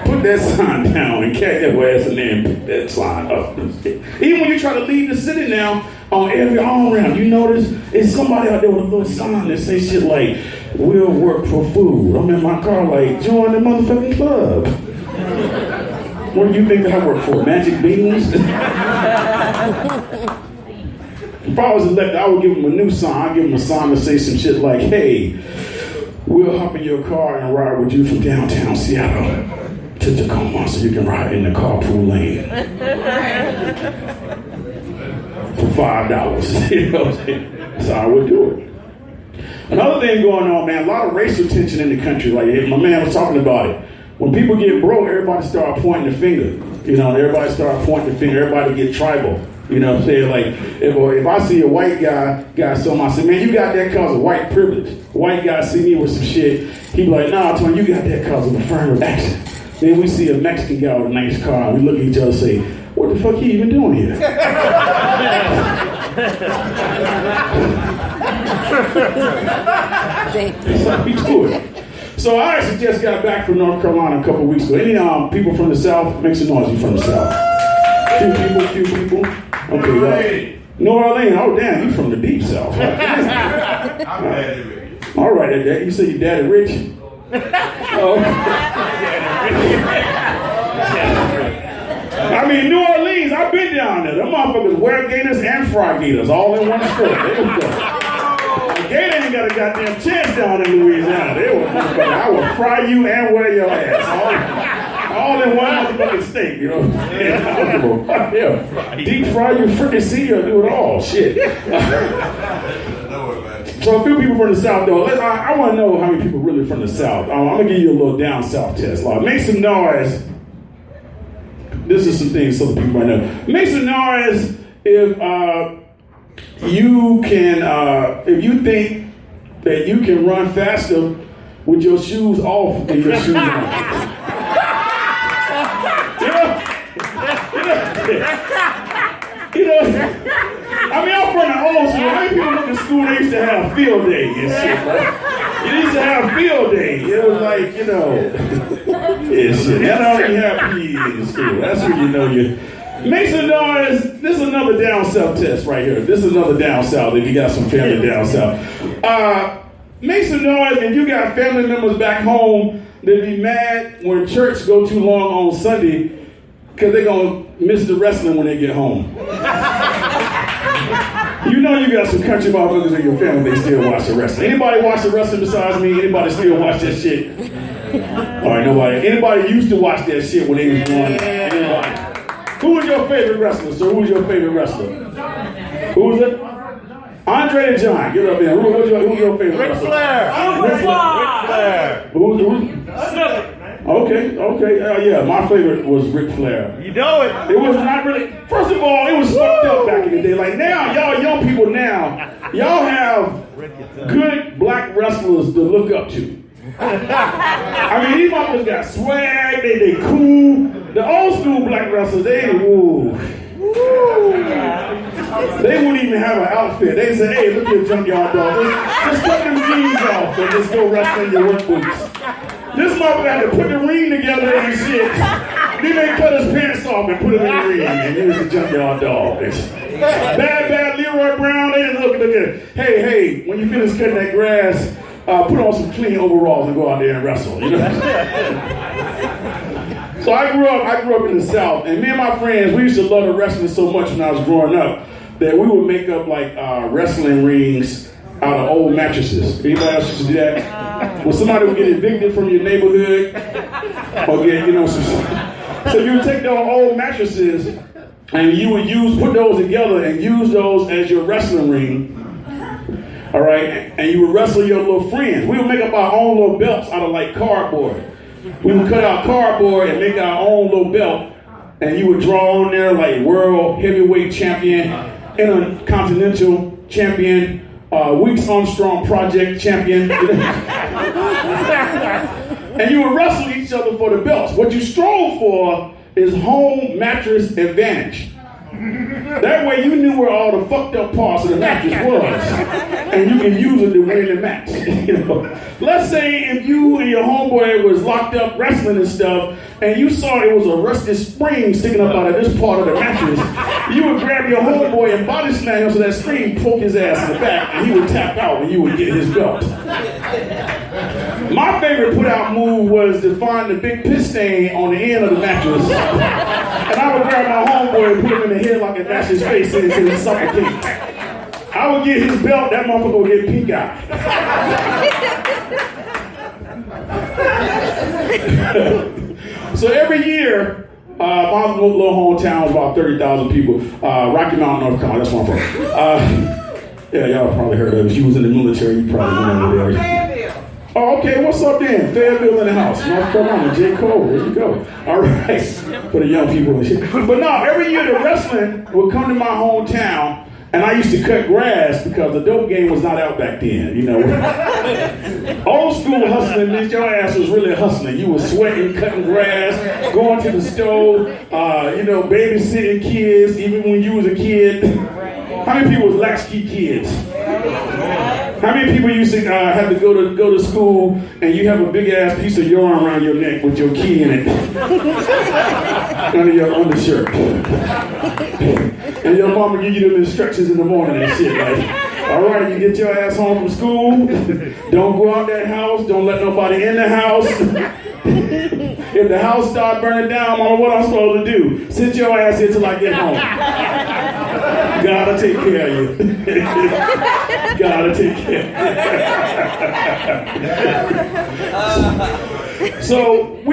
E: Put that sign down and catch your ass in there and put that sign up. Even when you try to leave the city now, on every on-ramp, you notice it's somebody out there with a little sign that says shit like, we'll work for food. I'm in my car like, join the motherfucking club. What do you think I work for, Magic Beans? If I was elected, I would give them a new sign. I'd give them a sign that say some shit like, hey, we'll hop in your car and ride with you from downtown Seattle to Tacoma so you can ride in the carpool lane for $5. You know what I'm saying? So I would do it. Another thing going on, man, a lot of racial tension in the country. Like my man was talking about it. When people get broke, everybody start pointing the finger. You know, everybody start pointing the finger. Everybody get tribal. You know what I'm saying? Like, if I see a white guy something, I say, man, you got that because of white privilege. White guy see me with some shit, he be like, nah, Tony, you got that because of affirmative action. Then we see a Mexican guy with a nice car, and we look at each other and say, what the fuck he even doing here? That's how we do it. So I actually just got back from North Carolina a couple weeks ago. Any people from the South? Make some noise. You from the South? Few people. Okay, New Orleans. Oh damn, you from the deep South. I'm daddy rich. All right, you say your daddy rich? Oh. I mean, New Orleans. I've been down there. Them motherfuckers wear gators and fry gators all in one store. There you go. Gator ain't got a goddamn chance down in Louisiana. I will fry you and wear your ass. All in one motherfucking steak, you know. Yeah. Deep fry you, freaking see you, do it all. Shit. So a few people from the South, though. I want to know how many people really from the South. I'm going to give you a little down South test. Make some noise. This is some things some people might know. Make some noise if you can, if you think that you can run faster with your shoes off than your shoes on. You know, I mean, I'm from the old school. How many people went to school, they used to have field day and shit, right? You used to have field day. It was like, you know, yeah, shit. That's how you have PE in school. That's when you know you. Make some noise. This is another down south test right here. This is another down south if you got some family down south. Make some noise if you got family members back home that be mad when church go too long on Sunday because they're going to miss the wrestling when they get home. You know you got some country motherfuckers in your family, they still watch the wrestling. Anybody watch the wrestling besides me? Anybody still watch that shit? All right, nobody. Anybody used to watch that shit when they was growing up? Anybody? Who was your favorite wrestler? So who was your favorite wrestler? Who was it? Andre the Giant. Get up there. Who's your favorite wrestler? Ric Flair. Who? Okay. Yeah, my favorite was Ric Flair.
D: You know it.
E: It was not really. First of all, it was fucked up back in the day. Like now, y'all young people now, y'all have good black wrestlers to look up to. I mean, these motherfuckers got swag, they cool. The old school black wrestlers, they wouldn't even have an outfit. They say, hey, look at your junkyard dog. Just cut them jeans off and just go wrestle in your work boots. This motherfucker had to put the ring together and shit. Then they cut his pants off and put him in the ring and he was the junkyard dog. Bad Leroy Brown, they didn't look at it. Hey, when you finish cutting that grass, put on some clean overalls and go out there and wrestle. You know? So I grew up in the South, and me and my friends, we used to love the wrestling so much when I was growing up that we would make up like wrestling rings out of old mattresses. Anybody else used to do that? When somebody would get evicted from your neighborhood, or get, so you would take those old mattresses and you would put those together and use those as your wrestling ring. All right, and you would wrestle your little friends. We would make up our own little belts out of like cardboard. We would cut out cardboard and make our own little belt, and you would draw on there like world heavyweight champion, intercontinental champion, Weeks Armstrong Project champion. And you would wrestle each other for the belts. What you strove for is home mattress advantage. That way you knew where all the fucked up parts of the mattress was. And you can use it to win the match. Let's say if you and your homeboy was locked up wrestling and stuff, and you saw it was a rusted spring sticking up out of this part of the mattress, you would grab your homeboy and body slam him so that spring poke his ass in the back, and he would tap out and you would get his belt. My favorite put-out move was to find the big piss stain on the end of the mattress, and I would grab my homeboy and put him in the headlock and bash his face in until he suffocated. I would get his belt, that motherfucker would get pink eye. So every year, my little hometown was about 30,000 people. Rocky Mountain, North Carolina, that's where I'm from. Yeah, y'all probably heard of it. If you was in the military, you probably went over there. Oh, okay, what's up then? Fayetteville in the house, North Carolina, J. Cole, there you go. All right, for the young people and shit. But no, every year the wrestling would come to my hometown, And I used to cut grass because the dope game was not out back then, you know. Old school hustling means your ass was really hustling. You was sweating, cutting grass, going to the stove, babysitting kids, even when you was a kid. How many people was latchkey kids? How many people used to have to go to school and you have a big ass piece of yarn around your neck with your key in it under your undershirt? And your mama give you them instructions in the morning and shit like, all right, you get your ass home from school, don't go out that house, don't let nobody in the house. If the house start burning down, mama, what I'm supposed to do? Sit your ass here till I get home. Gotta take care of you. Gotta take care. So I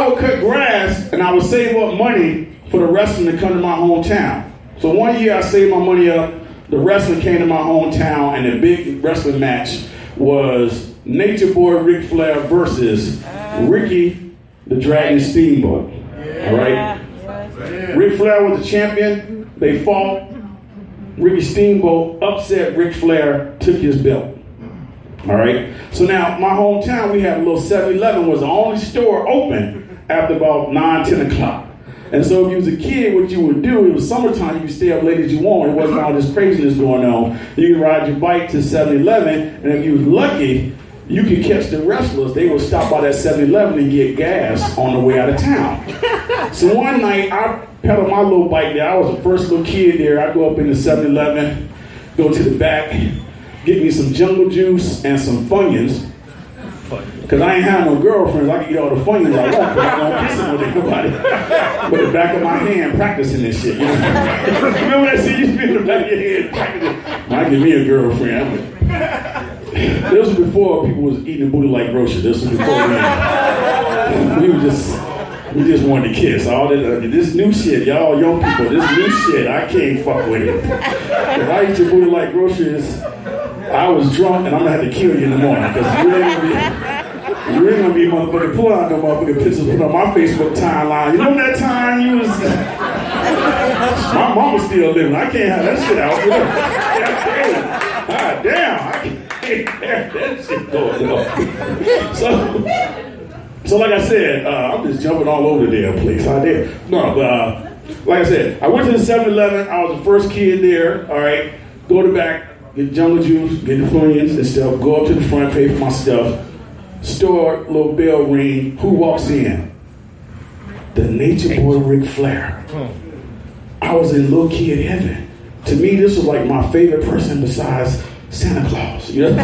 E: would cut grass and I would save up money for the wrestling to come to my hometown. So one year I saved my money up, the wrestling came to my hometown, and the big wrestling match was Nature Boy Ric Flair versus Ricky the Dragon Steamboat. All right? Ric Flair was the champion. They fought. Ricky Steamboat upset Ric Flair, took his belt. All right? So now, my hometown, we had a little 7-Eleven, was the only store open after about 9, 10 o'clock. And so if you was a kid, what you would do, it was summertime, you could stay up late as you want. It wasn't all this craziness going on. You could ride your bike to 7-Eleven, and if you was lucky, you could catch the wrestlers. They would stop by that 7-Eleven and get gas on the way out of town. So one night, I pedaled my little bike there. I was the first little kid there. I go up in the 7-Eleven, go to the back, get me some jungle juice and some Funyuns. Because I ain't have no girlfriends. I can eat all the Funyuns I want, but I don't kiss them with anybody. But the back of my hand practicing this shit. You know? Remember that shit used to be in the back of your head practicing? Might give me a girlfriend. This was before people was eating booty like groceries. This was before we just wanted to kiss. All this new shit, y'all young people, this new shit, I can't fuck with it. If I eat your booty like groceries, I was drunk and I'm gonna have to kill you in the morning because you ain't gonna be motherfucking pull out no motherfucking pictures put on my Facebook timeline. You know that time you was my mama's still living. I can't have that shit out. God damn, I can't have that shit going on. So like I said, I'm just jumping all over the damn place. Like I said, I went to the 7-Eleven. I was the first kid there. All right, go to the back, get jungle juice, get the Funyuns and stuff. Go up to the front, pay for my stuff. Store, little bell ring. Who walks in? The Nature Boy Ric Flair. I was in little kid heaven. To me, this was like my favorite person besides Santa Claus. You know?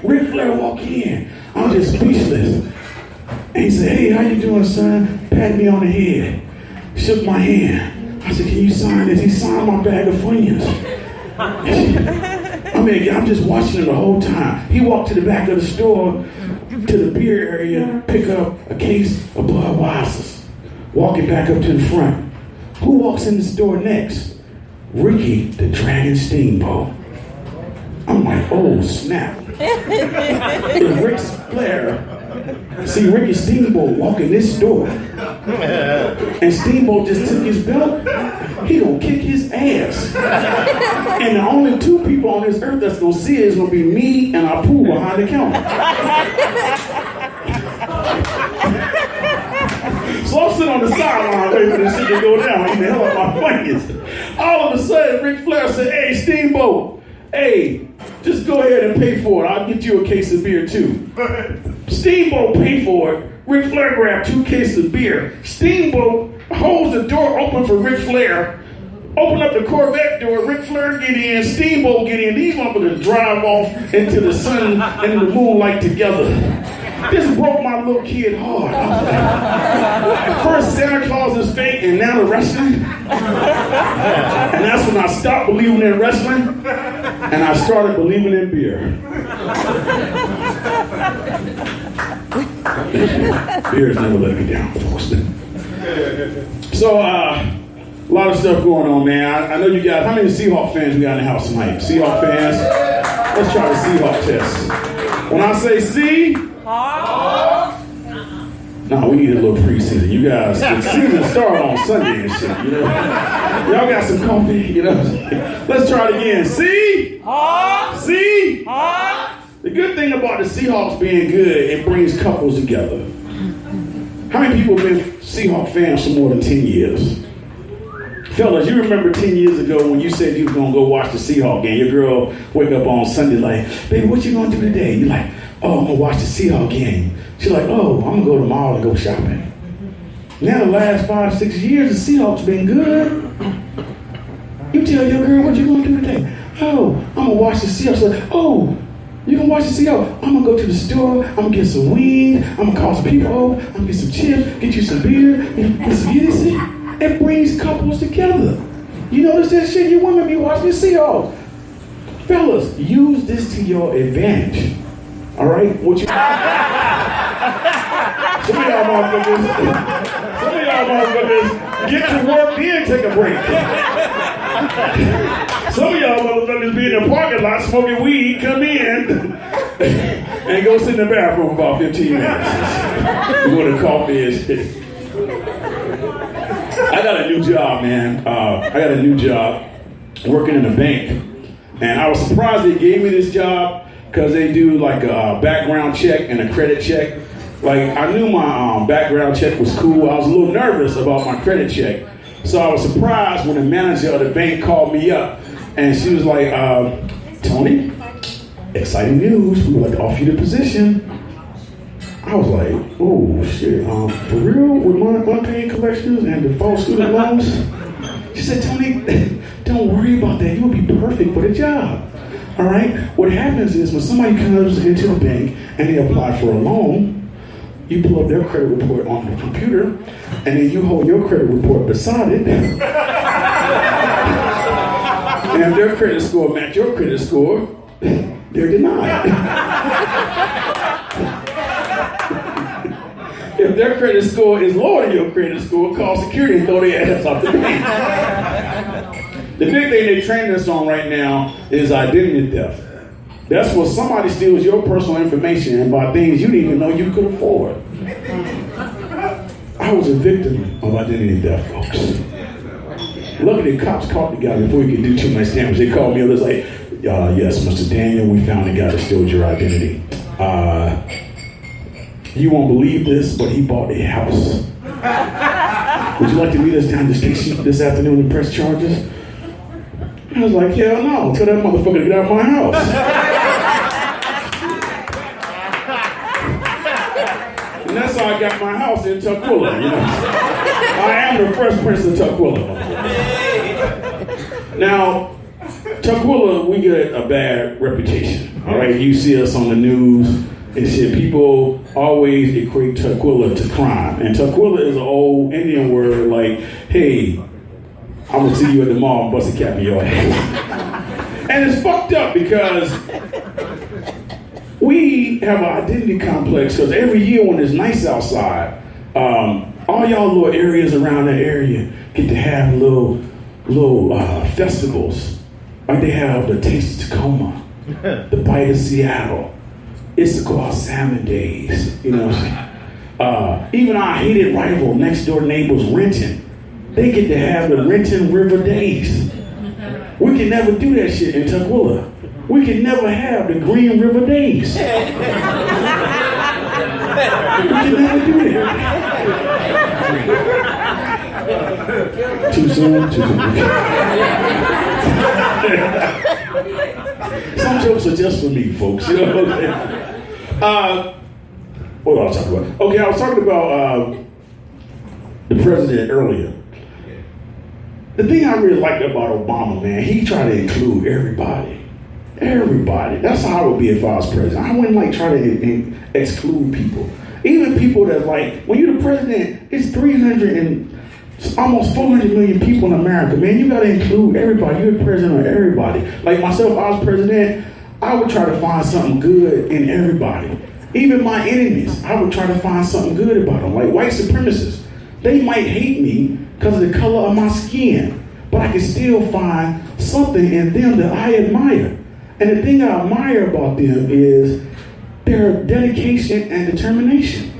E: Ric Flair walked in. I'm just speechless. And he said, "Hey, how you doing, son?" Patted me on the head. Shook my hand. I said, "Can you sign this?" He signed my bag of Funyuns. I mean, I'm just watching him the whole time. He walked to the back of the store, to the beer area, pick up a case of Budweisers. Walking back up to the front. Who walks in the store next? Ricky the Dragon Steamboat. I'm like, oh snap. If Ric Flair see Ricky Steamboat walk in this store and Steamboat just took his belt, he gonna kick his ass. And the only two people on this earth that's gonna see it is gonna be me and Apu behind the counter. So I'm sitting on the sideline waiting for this shit to go down. Eating the hell out of my Funyuns. All of a sudden, Ric Flair said, "Hey, Steamboat, hey, just go ahead and pay for it. I'll get you a case of beer too." Steamboat paid for it. Ric Flair grabbed 2 cases of beer. Steamboat holds the door open for Ric Flair. Open up the Corvette door. Ric Flair get in. Steamboat get in. These motherfuckers drive off into the sun and the moonlight together. This broke my little kid heart. I was like, first Santa Claus is fake and now the wrestling. And that's when I stopped believing in wrestling and I started believing in beer. Beer's never let me down, folks. So, a lot of stuff going on, man. I know you got, how many Seahawk fans we got in the house tonight? Seahawk fans? Let's try the Seahawk test. When I say Seahawk, No, we need a little preseason. You guys, the season started on Sunday and shit, you know? Y'all got some coffee, you know? Let's try it again. See? See? The good thing about the Seahawks being good, it brings couples together. How many people have been Seahawks fans for more than 10 years? Fellas, you remember 10 years ago when you said you was gonna go watch the Seahawks game. Your girl wake up on Sunday like, baby, what you gonna do today? You're like, oh, I'm gonna watch the Seahawks game. She's like, oh, I'm gonna go to the mall and go shopping. Now the last 5-6 years, the Seahawks been good. You tell your girl, what you gonna do today? Oh, I'm gonna watch the Seahawks. Like, oh, you gonna watch the Seahawks? I'm gonna go to the store, I'm gonna get some wings, I'm gonna call some people over, I'm gonna get some chips, get you some beer, get some Hennessy. It brings couples together. You notice that shit? You women be watching the Seahawks. Fellas, use this to your advantage. All right? What you? Some of y'all motherfuckers get to work then take a break. Some of y'all motherfuckers be in the parking lot smoking weed, come in, and go sit in the bathroom for about 15 minutes. When the coffee is. I got a new job, man. I got a new job working in a bank. And I was surprised they gave me this job because they do like a background check and a credit check. Like, I knew my background check was cool. I was a little nervous about my credit check. So I was surprised when the manager of the bank called me up and she was like, Tony, exciting news. We would like to offer you the position. I was like, oh shit, for real? With my unpaid collections and default student loans? She said, Tony, don't worry about that. You will be perfect for the job. All right? What happens is when somebody comes into the bank and they apply for a loan, you pull up their credit report on the computer and then you hold your credit report beside it. And if their credit score match your credit score, they're denied. If their credit score is lower than your credit score, call security and throw their ass off the bank. The big thing they train us on right now is identity theft. That's where somebody steals your personal information and buy things you didn't even know you could afford. I was a victim of identity theft, folks. Luckily, the cops caught the guy before he could do too much damage. They called me and was like, yes, Mr. Daniel, we found the guy that stole your identity. You won't believe this, but he bought a house. Would you like to meet us down the station this afternoon and press charges? I was like, hell no, tell that motherfucker to get out of my house. And that's how I got my house in Tukwila, you know. I am the Fresh Prince of Tukwila. Now, Tukwila, we get a bad reputation, all right? You see us on the news and shit. People always equate Tukwila to crime. And Tukwila is an old Indian word like, hey, I'm gonna see you at the mall and bust a cap in your ass. And it's fucked up because we have an identity complex because every year when it's nice outside, all y'all little areas around that area get to have little festivals. Like they have the Taste of Tacoma, the Bite of Seattle, Issaquah Salmon Days, you know what I'm saying? Even our hated rival next door neighbors Renton, they get to have the Renton River Days. We can never do that shit in Tukwila. We can never have the Green River Days. We can never do that. Too soon, too soon. Some jokes are just for me, folks. You know what I'm saying? What was I talking about? Okay, I was talking about the president earlier. The thing I really liked about Obama, man, he tried to include everybody. Everybody. That's how I would be if I was president. I wouldn't like try to exclude people. Even people that like, when you're the president, it's 300 and almost 400 million people in America, man. You gotta include everybody. You're the president of everybody. Like myself, if I was president, I would try to find something good in everybody. Even my enemies, I would try to find something good about them. Like white supremacists, they might hate me because of the color of my skin, but I can still find something in them that I admire. And the thing I admire about them is their dedication and determination.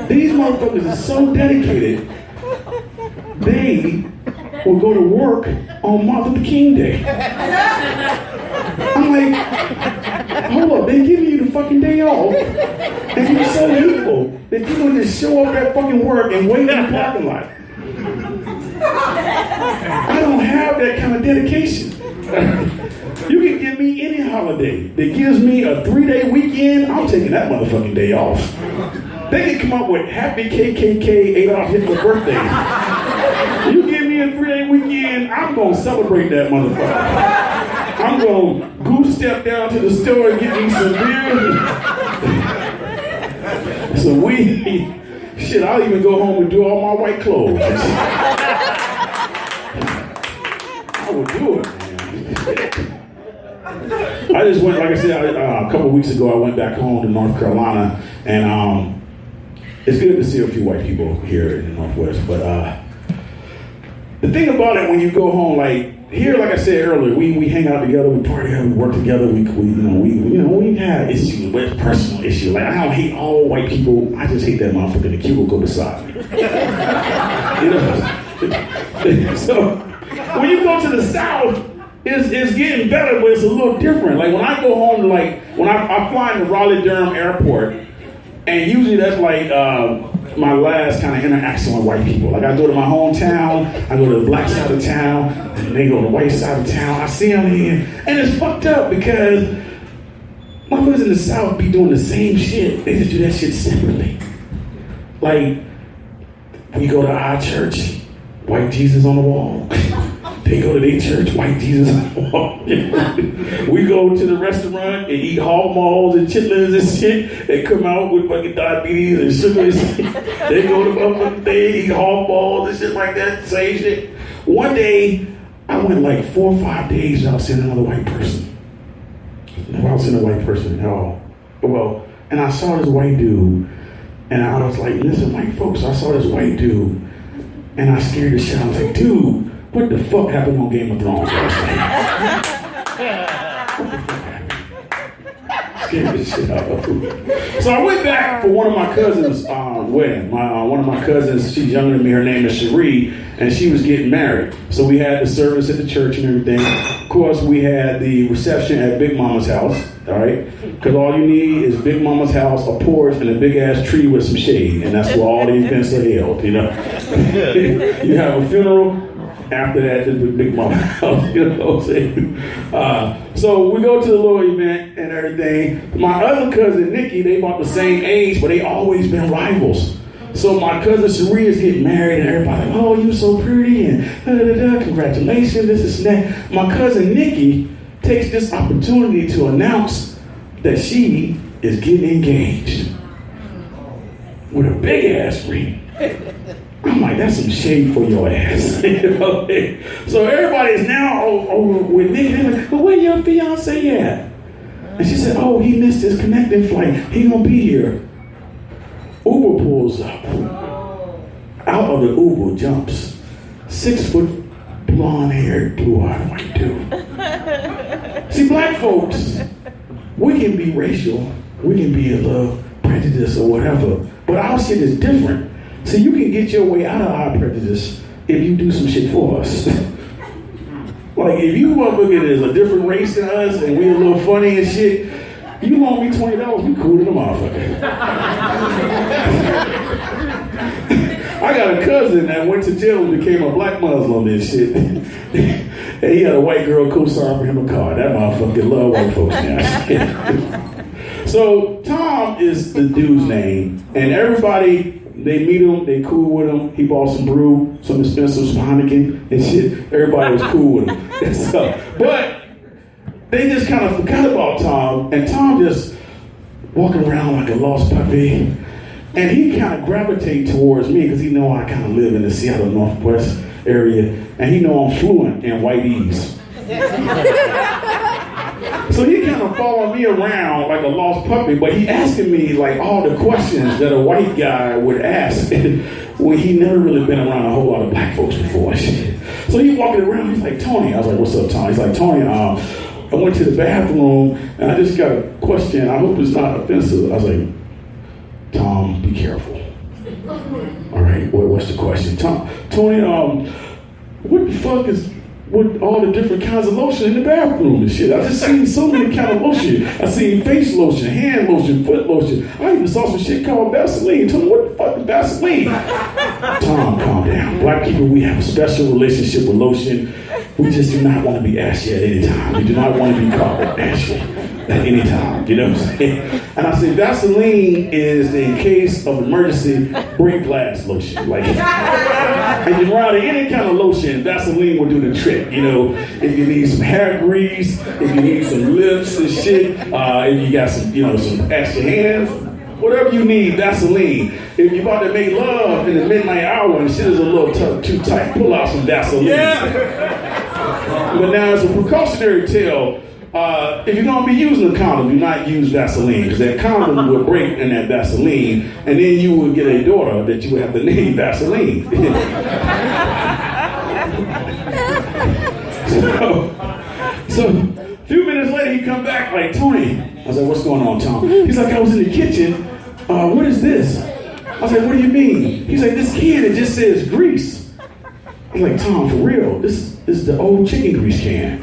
E: These motherfuckers are so dedicated, they will go to work on Martin Luther King Day. I'm like, hold up, they giving you the fucking day off, and you're so hateful that you're gonna just show up at fucking work and wait in the parking lot. I don't have that kind of dedication. You can give me any holiday that gives me a 3-day weekend, I'm taking that motherfucking day off. They can come up with Happy KKK Adolf Hitler birthday. You give me a 3-day weekend, I'm gonna celebrate that motherfucker. I'm gonna goose step down to the store and get me some beer, some weed. Shit, I'll even go home and do all my white clothes. I would do it, man. I just went, like I said, a couple of weeks ago, I went back home to North Carolina, and it's good to see a few white people here in the Northwest. But the thing about it, when you go home, like here, like I said earlier, we hang out together, we party together, we work together, we have issues, with personal issues. Like I don't hate all white people, I just hate that motherfucker in the cubicle beside me. So when you go to the South, it's getting better, but it's a little different. Like when I go home, when I fly into Raleigh-Durham Airport, and usually that's like my last kind of interaction with white people. Like I go to my hometown, I go to the black side of town, and they go to the white side of town. I see them here, and it's fucked up because motherfuckers in the South be doing the same shit. They just do that shit separately. Like we go to our church, white Jesus on the wall. They go to their church, white Jesus on the wall. We go to the restaurant and eat hog maws and chitlins and shit. They come out with fucking diabetes and sugar and shit. They go to motherfucking thing, eat hog maws and shit like that, same shit. One day, I went like 4 or 5 days without seeing another white person. Without seeing a white person at all. Well, and I saw this white dude, and I was like, listen, white folks, I saw this white dude, and I scared the shit out. I was like, dude, what the fuck happened on Game of Thrones last night? What the fuck happened? Scared the shit out of me. So I went back for one of my cousins' wedding. One of my cousins, she's younger than me, her name is Cherie, and she was getting married. So we had the service at the church and everything. Of course, we had the reception at Big Mama's house, all right? Because all you need is Big Mama's house, a porch, and a big-ass tree with some shade, and that's where all the events are held, you know? You have a funeral. After that, just with Big Mama house, you know what I'm saying? So we go to the little event and everything. My other cousin, Nikki, they about the same age, but they always been rivals. So my cousin Cherie is getting married, and everybody like, oh, you so pretty, and congratulations, this and that. My cousin Nikki takes this opportunity to announce that she is getting engaged with a big ass ring. I'm like, that's some shade for your ass. You know? So everybody is now over with me. They're like, well, where your fiance at? And she said, oh, he missed his connecting flight. He gonna be here. Uber pulls up. Out of the Uber jumps 6 foot blonde-haired, blue-eyed white dude. See, black folks, we can be racial. We can be a little prejudiced or whatever. But our shit is different. So you can get your way out of our prejudice if you do some shit for us. Like if you motherfucker is a different race than us and we a little funny and shit, you loan me $20, we cool to the motherfucker. I got a cousin that went to jail and became a black Muslim and shit. And he had a white girl co-sign for him a car. That motherfucker love white folks now. So Tom is the dude's name, and everybody, they meet him, they cool with him. He bought some brew, some expensive Heineken and shit. Everybody was cool with him. So, but they just kind of forgot about Tom, and Tom just walking around like a lost puppy. And he kind of gravitated towards me because he know I kind of live in the Seattle Northwest area, and he know I'm fluent in whitey's. So he kind of followed me around like a lost puppy, but he asking me like all the questions that a white guy would ask when he never really been around a whole lot of black folks before. So he walking around, he's like, Tony. I was like, what's up, Tony? He's like, Tony, I went to the bathroom and I just got a question. I hope it's not offensive. I was like, Tom, be careful. All right, what's the question? Tony, what the fuck is with all the different kinds of lotion in the bathroom and shit? I just seen so many kind of lotion. I seen face lotion, hand lotion, foot lotion. I even saw some shit called Vaseline. Tell me, what the fuck is Vaseline? Tom, calm down. Black people, we have a special relationship with lotion. We just do not want to be ashy at any time. We do not want to be caught with ashy at any time. You know what I'm saying? And I say Vaseline is, in case of emergency, break glass lotion. Like, and you run out of any kind of lotion, Vaseline will do the trick. You know, if you need some hair grease, if you need some lips and shit, if you got some, some extra hands, whatever you need, Vaseline. If you're about to make love in the midnight hour and shit is a little too tight, pull out some Vaseline. Yeah. But now, as a precautionary tale, if you're going to be using a condom, do not use Vaseline, because that condom will break in that Vaseline, and then you will get a daughter that you will have to name Vaseline. So a few minutes later, he come back like, Tony. I was like, what's going on, Tom? He's like, I was in the kitchen. What is this? I was like, what do you mean? He's like, this can, it just says grease. I'm like, Tom, for real, this is the old chicken grease can.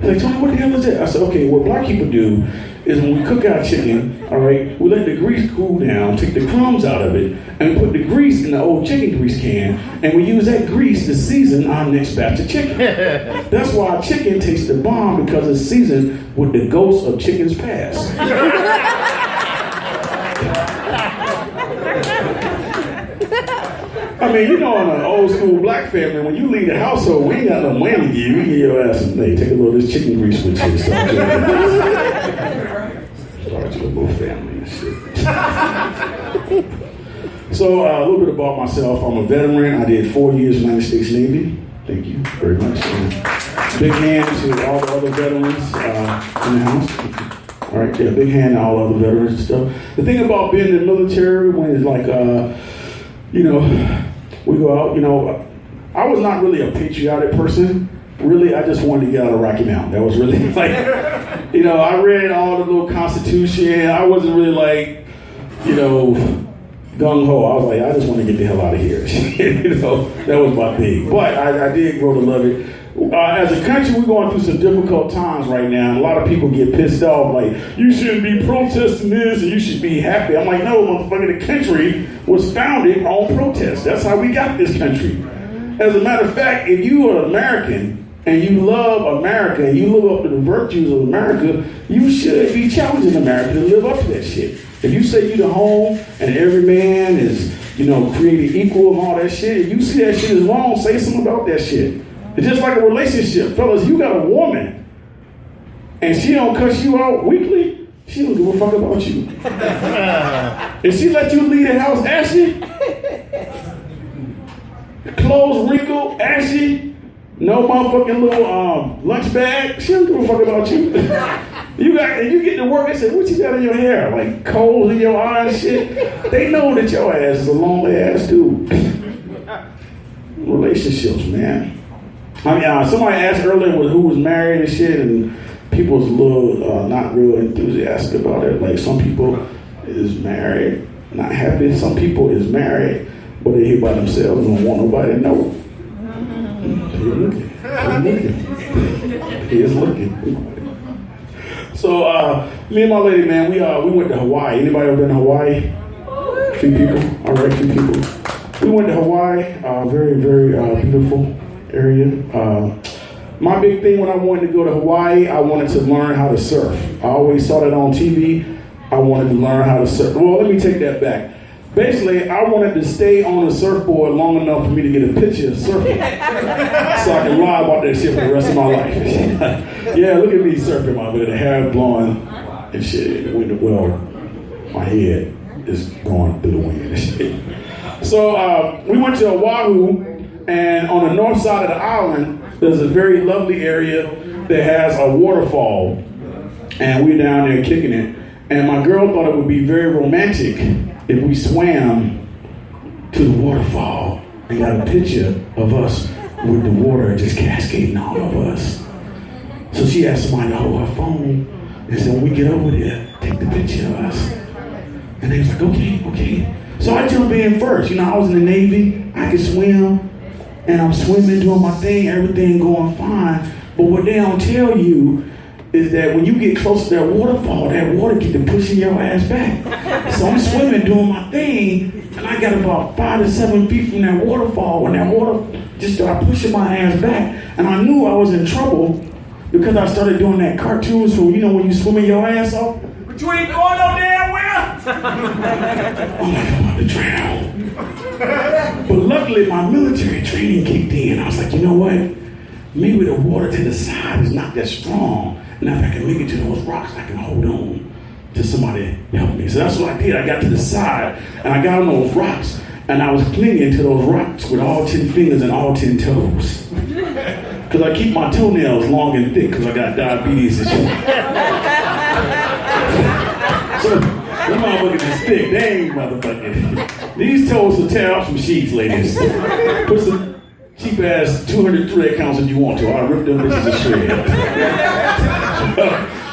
E: He's like, Tony, what the hell is that? I said, okay, what black people do is when we cook our chicken, all right, we let the grease cool down, take the crumbs out of it, and we put the grease in the old chicken grease can, and we use that grease to season our next batch of chicken. That's why our chicken tastes the bomb, because it's seasoned with the ghosts of chickens past. I mean, in an old school black family, when you leave the household, we ain't got no money to give you. We give your ass some, hey, take a little of this chicken grease with you. Start your little family and shit. So, a little bit about myself. I'm a veteran. I did 4 years in the United States Navy. Thank you very much. Big hand to all the other veterans in the house. All right, yeah, big hand to all other veterans and stuff. The thing about being in the military, when it's like, we go out, I was not really a patriotic person. Really, I just wanted to get out of Rocky Mountain. That was really like, I read all the little Constitution. I wasn't really like, gung-ho. I was like, I just want to get the hell out of here. That was my thing. But I did grow to love it. As a country, we're going through some difficult times right now. And a lot of people get pissed off, like, you shouldn't be protesting this and you should be happy. I'm like, no, motherfucker, the country was founded on protest. That's how we got this country. As a matter of fact, if you are American and you love America and you live up to the virtues of America, you should be challenging America to live up to that shit. If you say you the home and every man is, created equal and all that shit, if you see that shit is wrong, say something about that shit. It's just like a relationship. Fellas, you got a woman and she don't cuss you out weekly, she don't give a fuck about you. If she let you leave the house ashy, clothes wrinkled, ashy, no motherfucking little lunch bag, she don't give a fuck about you. You get to work and say, what you got in your hair? Like coals in your eyes and shit? They know that your ass is a lonely ass dude. Relationships, man. I mean, somebody asked earlier who was married and shit, and people was a little not real enthusiastic about it. Like, some people is married, not happy. Some people is married, but they here by themselves and don't want nobody to know. He is looking. So, me and my lady, man, we went to Hawaii. Anybody ever been to Hawaii? A few people. All right, a few people. We went to Hawaii. Very, very beautiful area. My big thing when I wanted to go to Hawaii, I wanted to learn how to surf. I always saw that on TV. I wanted to learn how to surf. Well, let me take that back. Basically, I wanted to stay on a surfboard long enough for me to get a picture of surfing, so I can lie about that shit for the rest of my life. Yeah, look at me surfing, with the hair blowing and shit. Well, my head is going through the wind and shit. So we went to Oahu, and on the north side of the island, there's a very lovely area that has a waterfall, and we're down there kicking it. And my girl thought it would be very romantic if we swam to the waterfall and got a picture of us with the water just cascading all over us. So she asked somebody to hold her phone and said, when we get over there, take the picture of us. And they was like, okay. So I jump in first. You know, I was in the Navy. I could swim. And I'm swimming, doing my thing, everything going fine. But what they don't tell you is that when you get close to that waterfall, that water get to pushing your ass back. So I'm swimming, doing my thing, and I got about 5 to 7 feet from that waterfall when that water just started pushing my ass back. And I knew I was in trouble because I started doing that cartoon, so you know when you swimming your ass off?
D: But you ain't going no damn well.
E: I'm like, I'm about to drown. But luckily my military training kicked in. I was like, you know what? Maybe the water to the side is not that strong. And if I can make it to those rocks, I can hold on to somebody help me. So that's what I did. I got to the side and I got on those rocks and I was clinging to those rocks with all 10 fingers and all 10 toes. Because I keep my toenails long and thick because I got diabetes and shit. So, them motherfuckers is thick. They ain't motherfucking. These toes will tear off some sheets, ladies. Put some cheap ass 200 thread counts if you want to. I'll rip them bitches to shreds.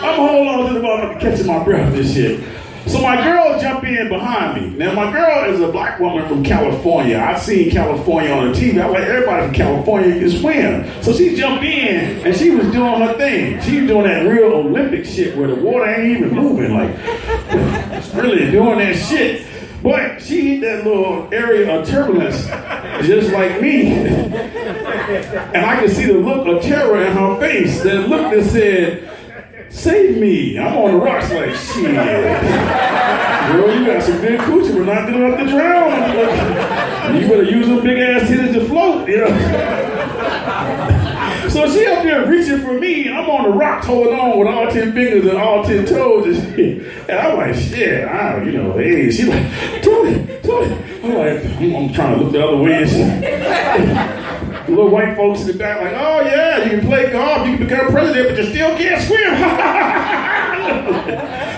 E: I'm holding on to the motherfucker catching my breath this shit. So my girl jumped in behind me. Now my girl is a black woman from California. I've seen California on the TV. I like everybody from California can swim. So she jumped in and she was doing her thing. She was doing that real Olympic shit where the water ain't even moving. Like, really doing that shit. But she hit that little area of turbulence just like me. And I could see the look of terror in her face. That look that said, save me. I'm on the rocks like, shit. Girl, you got some good coochie. We're not good enough to drown. You better use them big ass titties to float, you know. So she up there reaching for me, and I'm on the rocks holding on with all 10 fingers and all 10 toes and shit. And I'm like, shit, hey. She's like, Tony. I'm like, I'm trying to look the other way and shit. The little white folks in the back like, oh yeah, you can play golf, you can become president, but you still can't swim.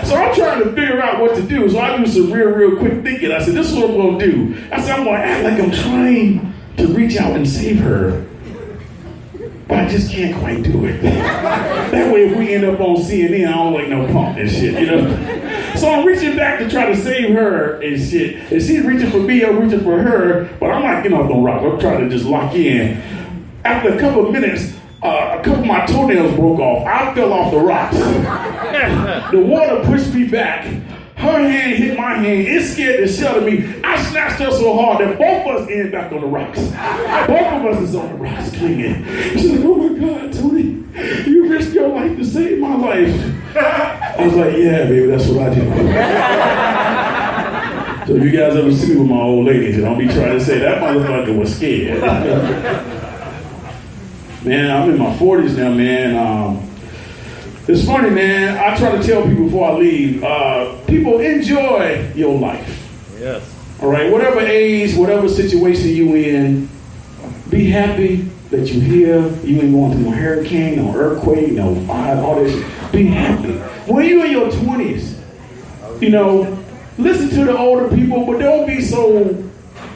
E: So I'm trying to figure out what to do. So I do some real quick thinking. I said, this is what I'm gonna do. I said, I'm gonna act like I'm trying to reach out and save her. But I just can't quite do it. That way if we end up on CNN, I don't like no pump and shit, you know? So I'm reaching back to try to save her and shit. And she's reaching for me, I'm reaching for her, but I'm not getting off no rock. I'm trying to just lock in. After a couple of minutes, a couple of my toenails broke off. I fell off the rocks. The water pushed me back. Her hand hit my hand. It scared the shit out of me. I snatched her so hard that both of us ended back on the rocks. Both of us is on the rocks clinging. She's like, oh my God, Tony, you risked your life to save my life. I was like, yeah, baby, that's what I do. So if you guys ever see me with my old lady, don't be trying to say that motherfucker was scared. Man, I'm in my 40s now, man. It's funny, man. I try to tell people before I leave, people enjoy your life.
D: Yes.
E: All right, whatever age, whatever situation you in, be happy that you're here. You ain't going through no hurricane, no earthquake, no fire, all this shit. Be happy. When you're in your 20s, you know, listen to the older people, but don't be so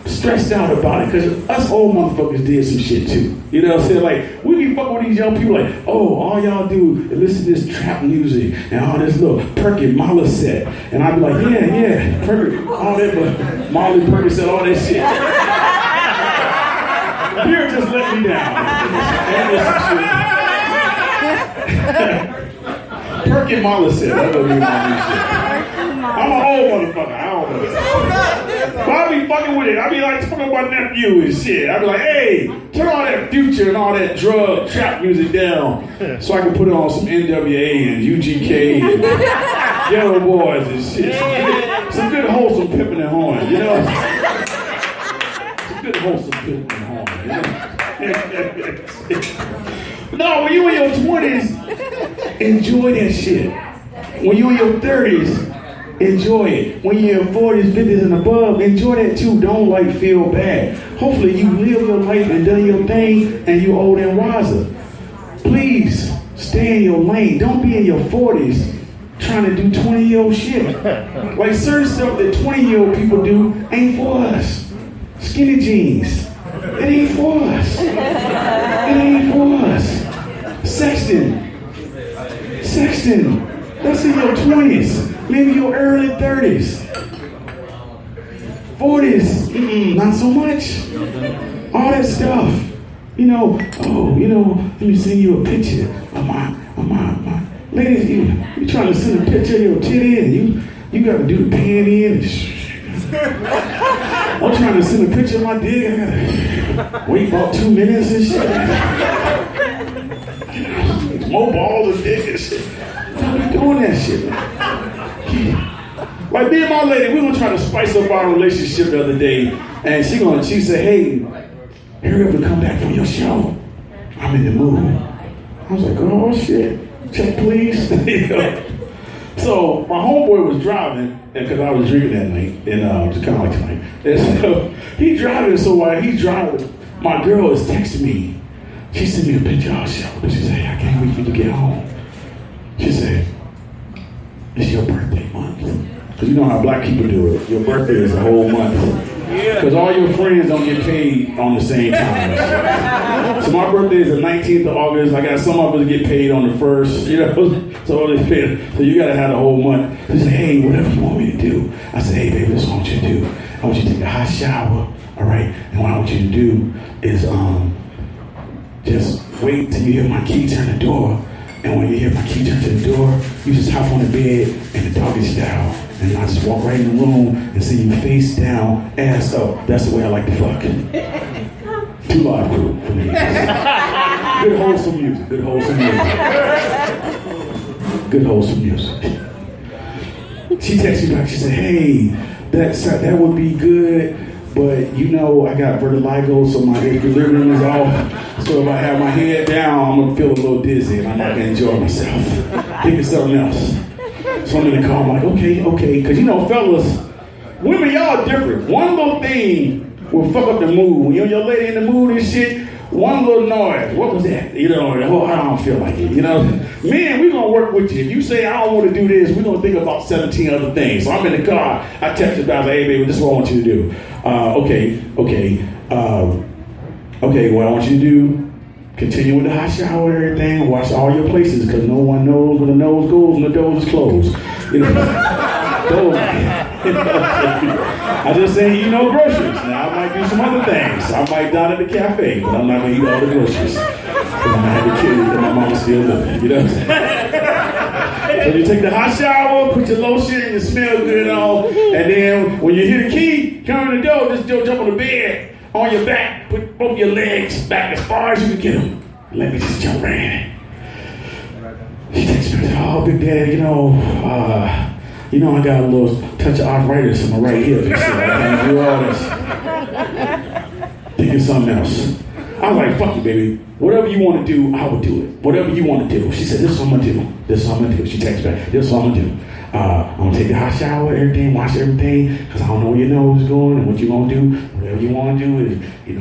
E: stressed out about it, because us old motherfuckers did some shit too. You know what I'm saying? Like, we be fucking with these young people like, oh, all y'all do is listen to this trap music and all this little Perky Molly set. And I'd be like, yeah, Perky, all that, but Molly Perky said all that shit. Here just let me down. Perky Molly said, that would be my new shit. I'm an old motherfucker, I don't know. But I be fucking with it. I be like talking about my nephew and shit. I be like, hey, turn all that Future and all that drug trap music down so I can put on some NWA and UGK and Ghetto Boys and shit. Some good wholesome pimping and horn, you know? Some good wholesome pimping and horn, you know? No, when you in your 20s, enjoy that shit. When you in your 30s, enjoy it. When you're in 40s, 50s, and above, enjoy that too. Don't like feel bad. Hopefully you live your life and done your thing and you old and wiser. Please stay in your lane. Don't be in your 40s trying to do 20-year-old shit. Like certain stuff that 20-year-old people do ain't for us. Skinny jeans. It ain't for us. It ain't for us. Sexting. That's in your 20s. Maybe your early 30s. 40s, not so much. All that stuff. Let me send you a picture of my ladies, you trying to send a picture of your titty and you got to do the pan in and I'm trying to send a picture of my dick, I gotta wait about 2 minutes and shit. More balls of dick and shit. Why are we doing that shit, man? Like me and my lady, we gonna try to spice up our relationship the other day, and she said, hey, hurry up and come back from your show. I'm in the mood. I was like, oh shit, check please. So my homeboy was driving, and because I was drinking that night, and just kind of like tonight. And so he's driving, so while he's driving, my girl is texting me. She sent me a picture of our show, and she said, hey, I can't wait for you to get home. She said, it's your birthday month. Because you know how black people do it. Your birthday is a whole month. Because all your friends don't get paid on the same time. So my birthday is the 19th of August. I got some of us get paid on the 1st, So you got to have the whole month. She said, hey, whatever you want me to do. I said, hey, baby, this is what I want you to do. I want you to take a hot shower, all right? And what I want you to do is just wait till you hear my key turn the door. And when you hear my key turn to the door, you just hop on the bed and the doggy style. And I just walk right in the room and see you face down, ass up. That's the way I like to fuck. 2 Live Crew for me. Good wholesome music. Good wholesome music. She texted me back. She said, hey, that would be good. But I got vertigo, so my equilibrium is off. So if I have my head down, I'm gonna feel a little dizzy and I'm not gonna enjoy myself. Think of something else. So I'm in the car, I'm like, okay. Because fellas, women, y'all different. One little thing will fuck up the mood. When your lady in the mood and shit, one little noise. What was that? I don't feel like it. Men, we're gonna work with you. If you say I don't want to do this, we're gonna think about 17 other things. So I'm in the car, I text her back, hey baby, this is what I want you to do. Okay, what I want you to do, continue with the hot shower and everything, wash all your places, because no one knows where the nose goes when the door is closed. I just say eat no groceries. Now I might do some other things. I might dine at the cafe, but I'm not gonna eat all the groceries. Because I'm gonna have the kids and my mama's still living, what I'm saying? So you take the hot shower, put your lotion, and you smell good and all, and then when you hear the key, come in the door, just jump on the bed, on your back, put both your legs back as far as you can get them. Let me just jump right in. She texts me, oh, Big Daddy, I got a little touch of arthritis in my right hip. She said, I can't do all this. Think of something else. I was like, fuck you, baby. Whatever you want to do, I will do it. Whatever you want to do. She said, this is what I'm going to do. This is what I'm going to do. She texted back, this is what I'm going to do. I'm going to take the hot shower, everything, wash everything, because I don't know where your nose is going and what you're going to do. Whatever you want to do is,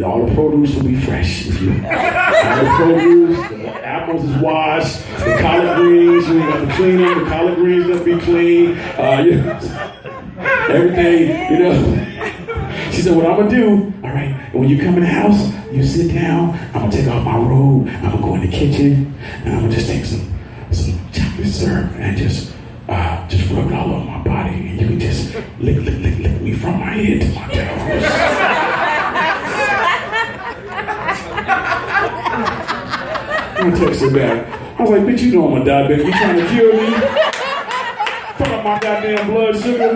E: all the produce will be fresh. All the produce, the apples is washed, the collard greens, you got to clean them, the collard greens got to be clean, everything, She said, what I'm going to do, all right, when you come in the house, you sit down, I'm going to take off my robe, I'm going to go in the kitchen, and I'm going to just take some chocolate syrup and just rub it all over my body, and you can just lick me from my head to my toes. I text her back. I was like, bitch, you know I'm a diabetic. You trying to kill me? Fuck up my goddamn blood sugar.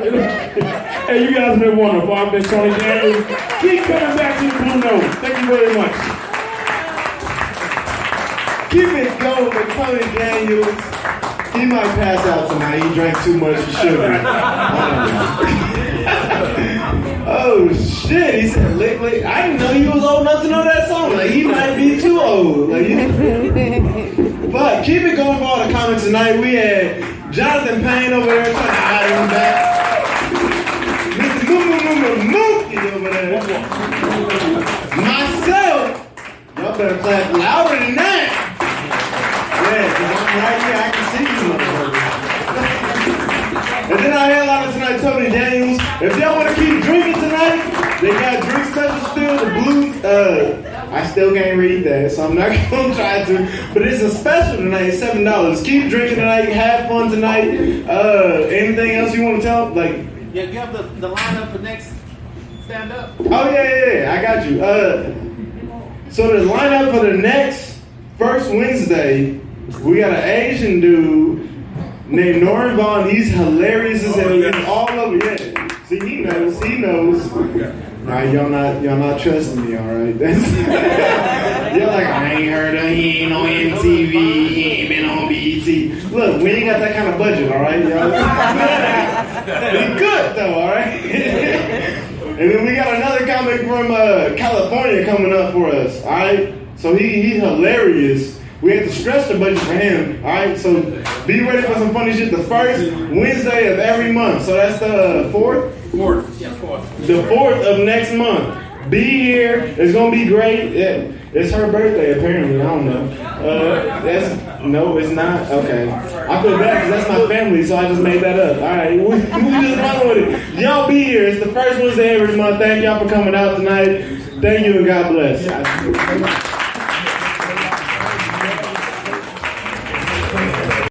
E: Hey, you guys have been wonderful. I've been Tony Daniels. Keep coming back to the Blue Note. Thank you very much.
B: Keep it going with Tony Daniels. He might pass out tonight. He drank too much sugar. Oh shit! He said lick. I didn't know he was old enough to know that song. Like he might be too old. But keep it going for all the comments tonight. We had Jonathan Payne over there trying to hide him back. Mr. Mookie over there. Myself. Y'all better clap louder than that. Yeah, because I'm right here. I can see you, motherfucker. And then I had a lot of tonight, Tony Daniels. If y'all want to keep drinking tonight, they got drink special still. The Bleu. I still can't read that, so I'm not going to try to. But it's a special tonight. It's $7. Keep drinking tonight. Have fun tonight. Anything else you want to tell?
F: Yeah, give the lineup for next
D: stand up.
B: Oh yeah, I got you. So the lineup for the next first Wednesday, we got an Asian dude named Norman Vaughn. He's hilarious as hell. He's all over. Yeah. See, he knows. Nah, y'all not trusting me, all right? You're like, I ain't heard of him. He ain't on MTV. He ain't been on BET. Look, we ain't got that kind of budget, all right, y'all? We good though, all right? And then we got another comic from California coming up for us, all right? So he's hilarious. We have to stretch the budget for him, all right? So be ready for some funny shit the first Wednesday of every month. So that's the 4th?
D: 4th. Yeah, 4th.
B: The 4th of next month. Be here. It's going to be great. Yeah, it's her birthday, apparently. I don't know. No, it's not. Okay. I feel bad because that's my family, so I just made that up. All right. We just run with it. Y'all be here. It's the first Wednesday every month. Thank y'all for coming out tonight. Thank you and God bless.